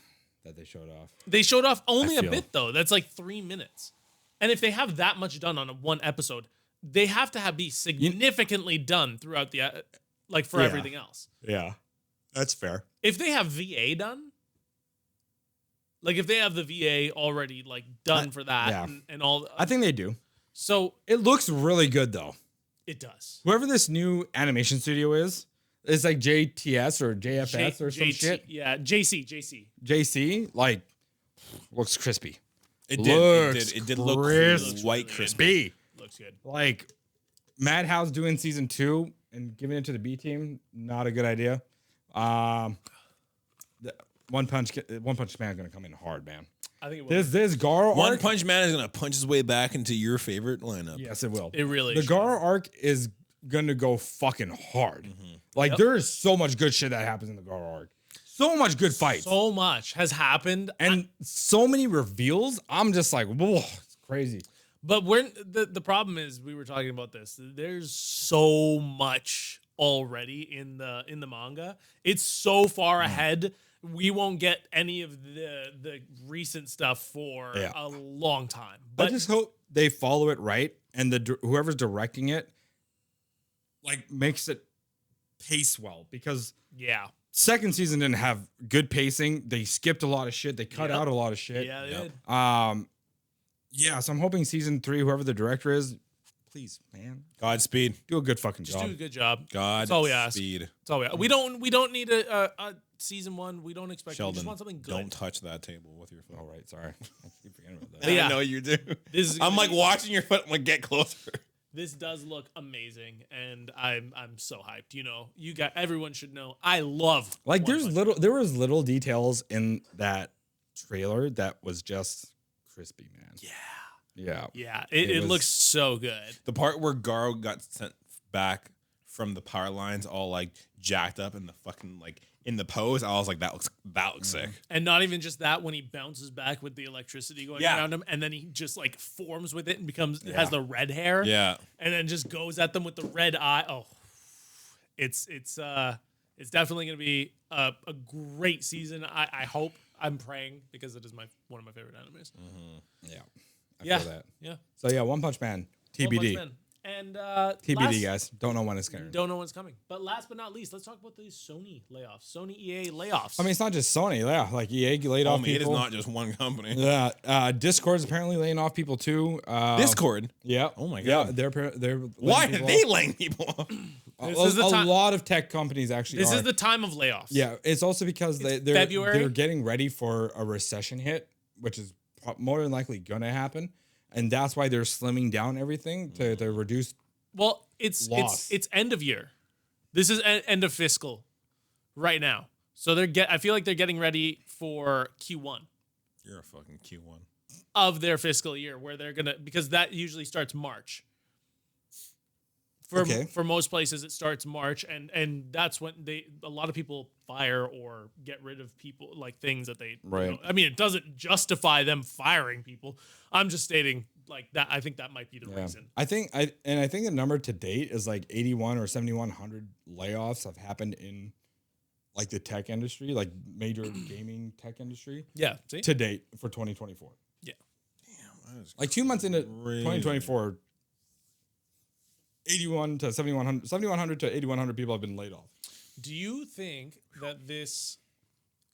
that they showed off. They showed off only a feel. bit though. That's like 3 minutes. And if they have that much done on one episode, they have to be significantly done throughout the like for Yeah. everything else. Yeah, that's fair. If they have VA done, like if they have the VA already like done for that yeah. and all, I think they do. so It looks really good though. it does. Whoever this new animation studio is, it's like JTS or JFS or some JT shit. Yeah, JC. JC, like, looks crispy. It Looks did look crisp. white crispy. B. Looks good. Like, Madhouse doing season 2 and giving it to the B team, not a good idea. One Punch Man gonna come in hard, man. I think it will. This Garo One arc, Punch Man is gonna punch his way back into your favorite lineup. yes, it will. It really The should. Garo arc is gonna go fucking hard. Like, Yep. there is so much good shit that happens in the Garo arc. So much good fights. So much has happened, And so many reveals. I'm just like, whoa, it's crazy. but the problem is we were talking about this. There's so much already in the manga. It's so far ahead. We won't get any of the recent stuff for Yeah. a long time. I But just hope they follow it right, and whoever's directing it, like, makes it pace well. Because yeah, second season didn't have good pacing. They skipped a lot of shit. They cut Yep. out a lot of shit. yeah, they Yep. did. Yeah. So I'm hoping season 3, whoever the director is, please, man, Godspeed. do a good fucking Just job. do a good job. Godspeed. That's all we ask. That's all we ask. We don't need a season 1. We don't expect. We Sheldon, just want something good. don't touch that table with your foot. All right, sorry. I keep forgetting about that. But yeah. I know you do. This is I'm gonna like be- watching your foot. I'm like, get closer. This does look amazing, and I'm so hyped. You know, everyone should know. I love Like, One Punch there was little details in that trailer that was just crispy, man. Yeah. Yeah, It it was- looks so good. The part where Garo got sent back from the power lines, all like jacked up in the fucking like in the pose, I was like, that looks sick. And not even just that, when he bounces back with the electricity going Yeah. around him, and then he just like forms with it and has the red hair. Yeah. And then just goes at them with the red eye. Oh, it's definitely gonna be a great season. I hope. I'm praying, because it is one of my favorite animes. Yeah. I Yeah. feel that. Yeah. So yeah, One Punch Man, One Punch TBD. Man. And TBD, guys. Don't know when it's coming. Don't know when it's coming. But last but not least, let's talk about these Sony layoffs. Sony EA layoffs. I mean, it's not just Sony. Yeah, like EA laid off Homie, it is people. not just one company. Yeah, Discord's apparently laying off people too. Discord. Yeah. Oh my Yeah, God. they're Why laying are people they off. laying people off? This is the a time- lot of tech companies actually. this are. is the time of layoffs. Yeah, it's also because they're February? getting ready for a recession hit, which is more than likely gonna happen, and that's why they're slimming down everything to reduce. Well, it's Loss. it's end of year. This is end of fiscal right now. So I feel like they're getting ready for Q1 You're a fucking Q1. of their fiscal year, where they're gonna, because that usually starts March. For most places, it starts March, and that's when a lot of people fire or get rid of people, like things that they. Right. I mean, it doesn't justify them firing people. I'm just stating like that. I think that might be the reason. I think the number to date is like 81 or 7,100 layoffs have happened in like the tech industry, like major gaming tech industry Yeah. See. to date for 2024. Yeah. Damn, that is Like 2 months into crazy. 2024, 81 to 7,100 to 8,100 people have been laid off. Do you think that this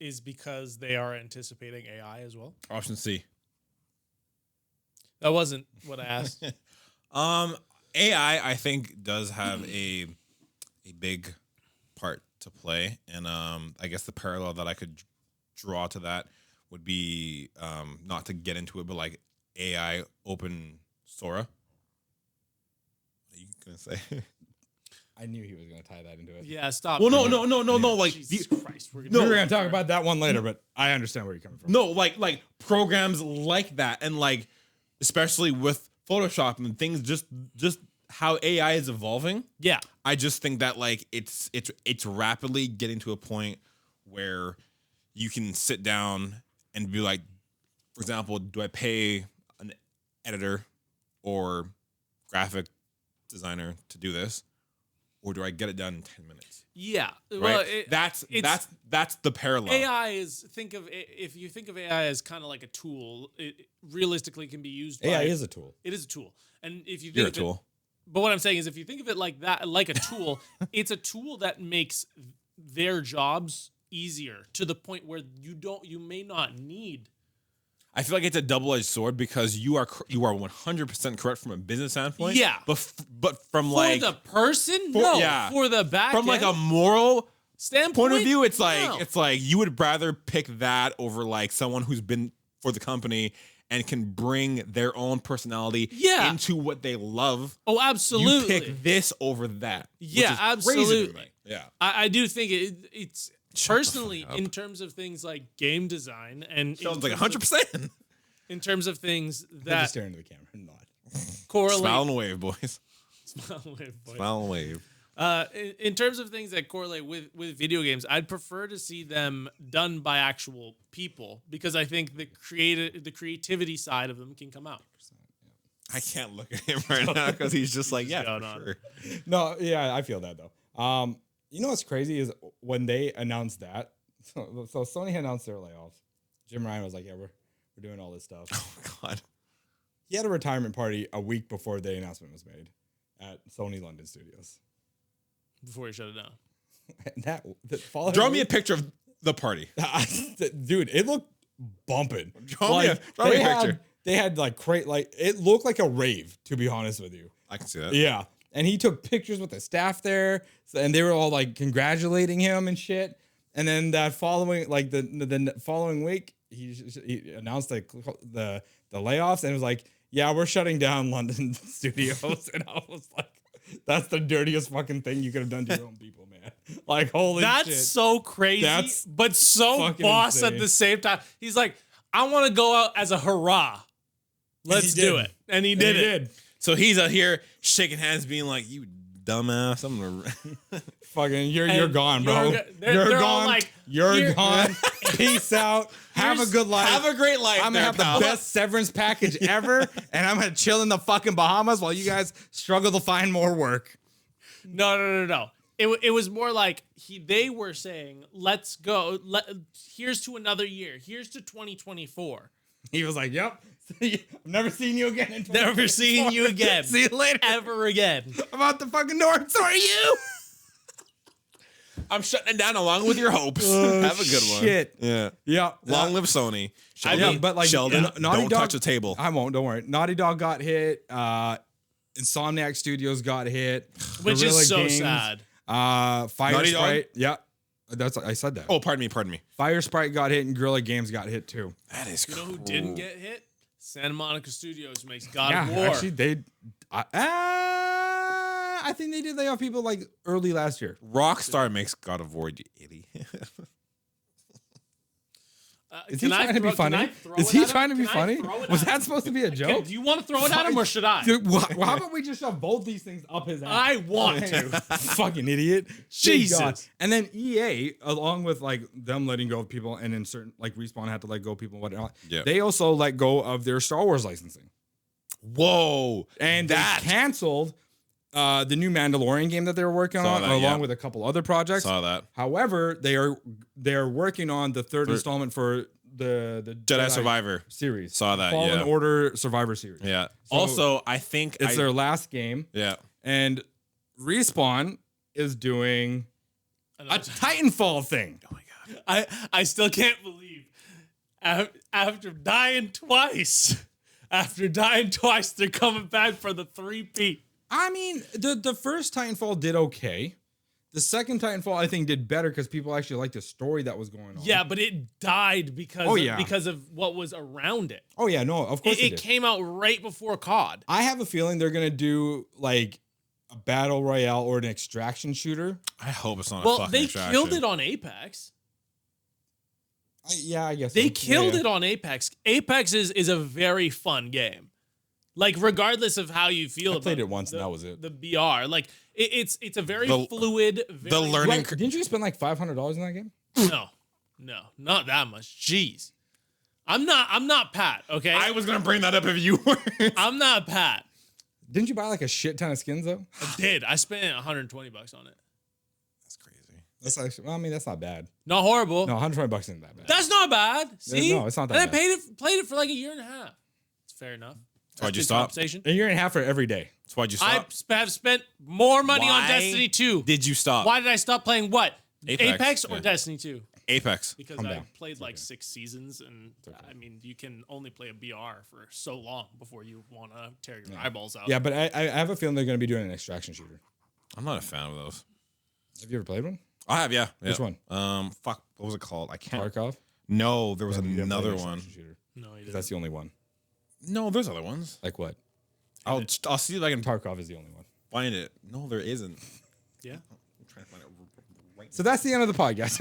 is because they are anticipating AI as well? Option C. That wasn't what I asked. AI, I think, does have a big part to play, and I guess the parallel that I could draw to that would be not to get into it, but like AI open Sora. What are you gonna say? I knew he was going to tie that into it. Yeah, stop. Well, no. Like Jesus Christ, we're We gonna were going to talk about that one later, but I understand where you're coming from. no, like programs like that, and like especially with Photoshop and things, just how AI is evolving. Yeah. I just think that like it's rapidly getting to a point where you can sit down and be like, for example, do I pay an editor or graphic designer to do this, or do I get it done in 10 minutes? Yeah. Right. Well, That's the parallel. AI is, if you think of AI as kind of like a tool, it realistically can be used. AI is a tool. It is a tool, and if you think You're a of tool. But what I'm saying is, if you think of it like that, like a tool, it's a tool that makes their jobs easier to the point where you may not need. I feel like it's a double-edged sword because you are 100% correct from a business standpoint. Yeah. but from For like the person, for- no. yeah. For the back from like a end moral standpoint point of view, it's like no. you would rather pick that over like someone who's been for the company and can bring their own personality Yeah. into what they love. Oh, absolutely. You pick this over that. which Yeah, is crazy to me. absolutely. Yeah. I do think it's Shut the personally fuck up. in terms of things like game design and Sounds in like terms of- 100%. in terms of things Just that stare into the camera and nod. correlate. Smile and wave, boys. Smile and wave, boy. Smile and wave. In terms of things that correlate with video games, I'd prefer to see them done by actual people because I think the creativity side of them can come out. I can't look at him right now because he's just like, yeah, going for on. sure. No, yeah, I feel that though. You know what's crazy is when they announced that. So Sony announced their layoffs. Jim Ryan was like, "Yeah, we're doing all this stuff." Oh God. He had a retirement party a week before the announcement was made at Sony London Studios. Before you shut it down. And that following Draw me a week- picture of the party. dude, it looked bumping. Draw me a picture. They had like it looked like a rave, to be honest with you. I can see that. Yeah. And he took pictures with the staff there, and they were all like congratulating him and shit. And then that following, like the following week, he announced the layoffs, and it was like, "Yeah, we're shutting down London studios." And I was like, "That's the dirtiest fucking thing you could have done to your own people, man." Like, holy That's shit. so crazy, That's but so fucking boss insane. at the same time. He's like, I want to go out as a hurrah. Let's he do did. it. And he And did he it. did. So he's out here shaking hands, being like, "You dumbass, I'm gonna." Fucking, you're And gone, bro. you're go- they're- You're they're all gone. like, You're here- gone. Peace out. Have a Here's- good life. Have a great life. I'm gonna there, have pal. the best severance package ever, and I'm gonna chill in the fucking Bahamas while you guys struggle to find more work. No. It was more like they were saying, let's go. Here's to another year. Here's to 2024. He was like, "Yep, I'm never seeing you again. In Never seeing you again. See you later. Ever again. I'm out the fucking door. So are you? I'm shutting it down along with your hopes. Have a good one. Shit. Yeah. Yeah. Long live Sony. mean, but like Sheldon, Naughty don't Dog, touch the table. I won't. Don't worry. Naughty Dog got hit. Insomniac Studios got hit. Which Guerrilla is so Games, sad. Fire Naughty Dog? Sprite. Yeah. I said that. Oh, pardon me. Fire Sprite got hit and Guerrilla Games got hit too. That is You know cool. who didn't get hit? Santa Monica Studios makes God Yeah, of War. actually, I think they did lay off people like early last year. Rockstar makes God of War, you idiot. Is he trying to be funny? Is he trying to be funny? Was that supposed to be a joke? Do you want to throw it at him or should I? Dude, how about we just shove both these things up his ass? I want to. Fucking idiot. Jesus. God. And then EA, along with like them letting go of people, and in certain like Respawn had to let go of people and whatnot. Yeah. They also let go of their Star Wars licensing, Whoa. and they canceled the new Mandalorian game that they were working Saw on, that, along yeah. with a couple other projects. Saw that. However, they are working on the third installment for the Jedi Survivor. series. Saw that, Fallen yeah. Order Survivor series. Yeah. So Also, I think it's their last game, Yeah. and Respawn is doing a Titanfall thing. Oh my god. I still can't believe after dying twice, they're coming back for the 3-peat. I mean, the first Titanfall did okay. The second Titanfall, I think, did better because people actually liked the story that was going on. Yeah, but it died because of what was around it. Oh yeah, no, of course It came out right before COD. I have a feeling they're gonna do like a battle royale or an extraction shooter. I hope it's not a Well, fucking they distraction. killed it on Apex. I guess They so. killed Yeah. it on Apex. Apex is a very fun game. Like, regardless of how you feel about played it once and that was it. The BR. Like, it's a very The- fluid, the learning Right, didn't you spend like $500 in that game? No, not that much. Jeez. I'm not Pat, okay? I was gonna bring that up if you were. I'm not Pat. Didn't you buy like a shit ton of skins though? I did. I spent $120 on it. That's crazy. That's actually, well, I mean, that's not bad. Not horrible. No, $120 isn't that bad. That's not bad. See? No, it's not that And bad. I played it for like a year and a half. It's fair enough. Why'd you good stop? compensation. A year and a half for every day. That's why'd you I stop? have spent more money on Why Destiny 2. Did you stop? Why did I stop playing what? Apex, or yeah. Destiny 2? Apex. Because Calm I down. played like 6 seasons, and I mean, you can only play a BR for so long before you want to tear your eyeballs out. Yeah, but I have a feeling they're going to be doing an extraction shooter. I'm not a fan of those. Have you ever played one? I have, yeah. Which one? Fuck. What was it called? I can't. Tarkov? No, there was You didn't play another an one. extraction shooter. No, you didn't. That's the only one. No, there's other ones. Like what? I'll see if I can Tarkov is the only one. find it. No, there isn't. Yeah. I'm trying to find it right So that's the end of the podcast.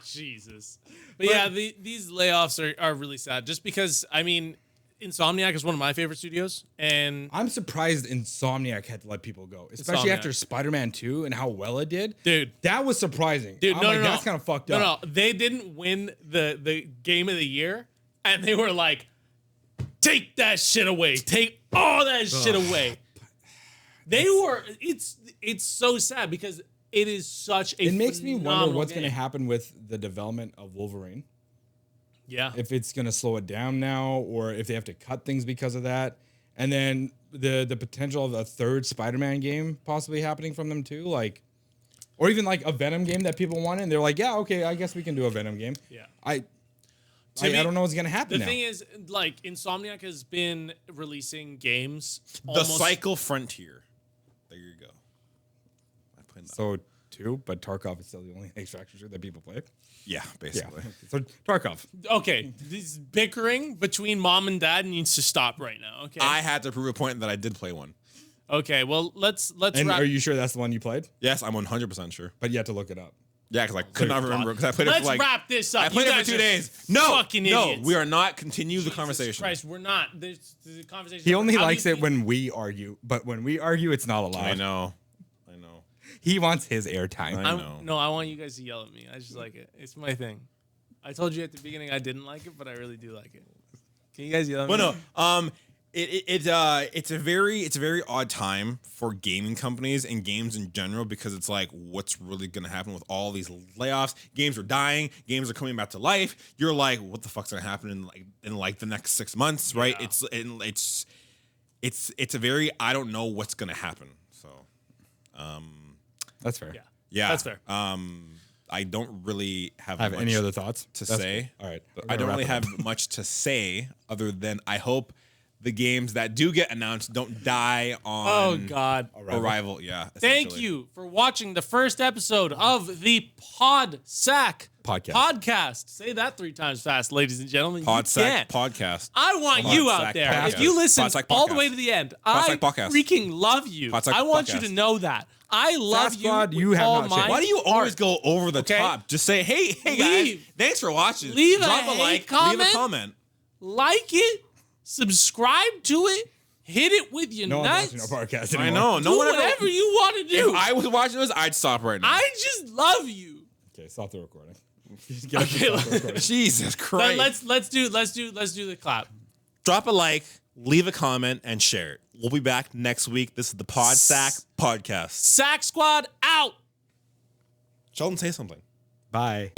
Jesus. But yeah, these layoffs are really sad. Just because, I mean, Insomniac is one of my favorite studios, and I'm surprised Insomniac had to let people go, especially Insomniac. after Spider-Man 2 and how well it did. dude, That was surprising. Dude, I'm no, like, no, no. that's kind of fucked up. No, they didn't win the game of the year, and they were like, take that shit away. Take all that shit away. They were, it's so sad because it is such a It makes me wonder phenomenal what's going to game. happen with the development of Wolverine. Yeah. If it's going to slow it down now, or if they have to cut things because of that. And then the potential of a third Spider-Man game possibly happening from them too, like, or even like a Venom game that people wanted. And they're like, yeah, okay, I guess we can do a Venom game. Yeah. I To me, don't know what's going to happen The now. thing is, like, Insomniac has been releasing games The almost Cycle Frontier. There you go. I played that. So 2, but Tarkov is still the only extraction shooter that people play. Yeah, Yeah. basically. So Tarkov. Okay, this bickering between mom and dad needs to stop right now. Okay. I had to prove a point that I did play one. Okay. Well, let's And wrap. are you sure that's the one you played? Yes, I'm 100% sure. But you had to look it up. Yeah, because I could not remember. Because I played it Let's for like. wrap this up. I played You it guys for 2 are days. No, fucking no, idiots. we are not. Continue the Jesus conversation. Christ, we're not. There's a conversation. He only How do likes you it feel- when we argue, but when we argue, it's not allowed. I know. He wants his airtime. I know. No, I want you guys to yell at me. I just like it. It's my thing. I told you at the beginning I didn't like it, but I really do like it. Can you guys yell at Well, me? no. It's a very odd time for gaming companies and games in general, because it's like, what's really gonna happen with all these layoffs? Games are dying, games are coming back to life. You're like, what the fuck's gonna happen in the next 6 months, right? Yeah. It's a very, I don't know what's gonna happen. So, That's fair. yeah, That's fair. I don't really have Have much any other thoughts to That's say. cool. All right. I don't really have much to say other than I hope the games that do get announced don't die Oh on God. arrival. Yeah. Thank essentially. you for watching the first episode of the Pod Sack podcast. Say that 3 times fast, ladies and gentlemen. Pod You Sack can't. podcast. I want Pod you out Sack there. podcast. If you listen Pod Sack all the podcast. way to the end, Pod I Sack podcast. freaking love you. Pod Sack I want you podcast. to know that. I love Sack you. Squad, with you have all not my changed. Why do you always heart. go over the Okay. top? Just say, hey guys, Leave. thanks for watching. Leave a Drop a hate like, leave comment. a comment. Like it, subscribe to it, hit it with your No one's nuts. watching our podcast I anymore. know. Do No one ever. whatever you want to do. If I was watching this, I'd stop right now. I just love you. Okay, stop the recording. Okay, Jesus Christ. let's do the clap. Drop a like, leave a comment, and share it. We'll be back next week. This is the Pod Sack podcast. Sack Squad out. Sheldon, say something. Bye.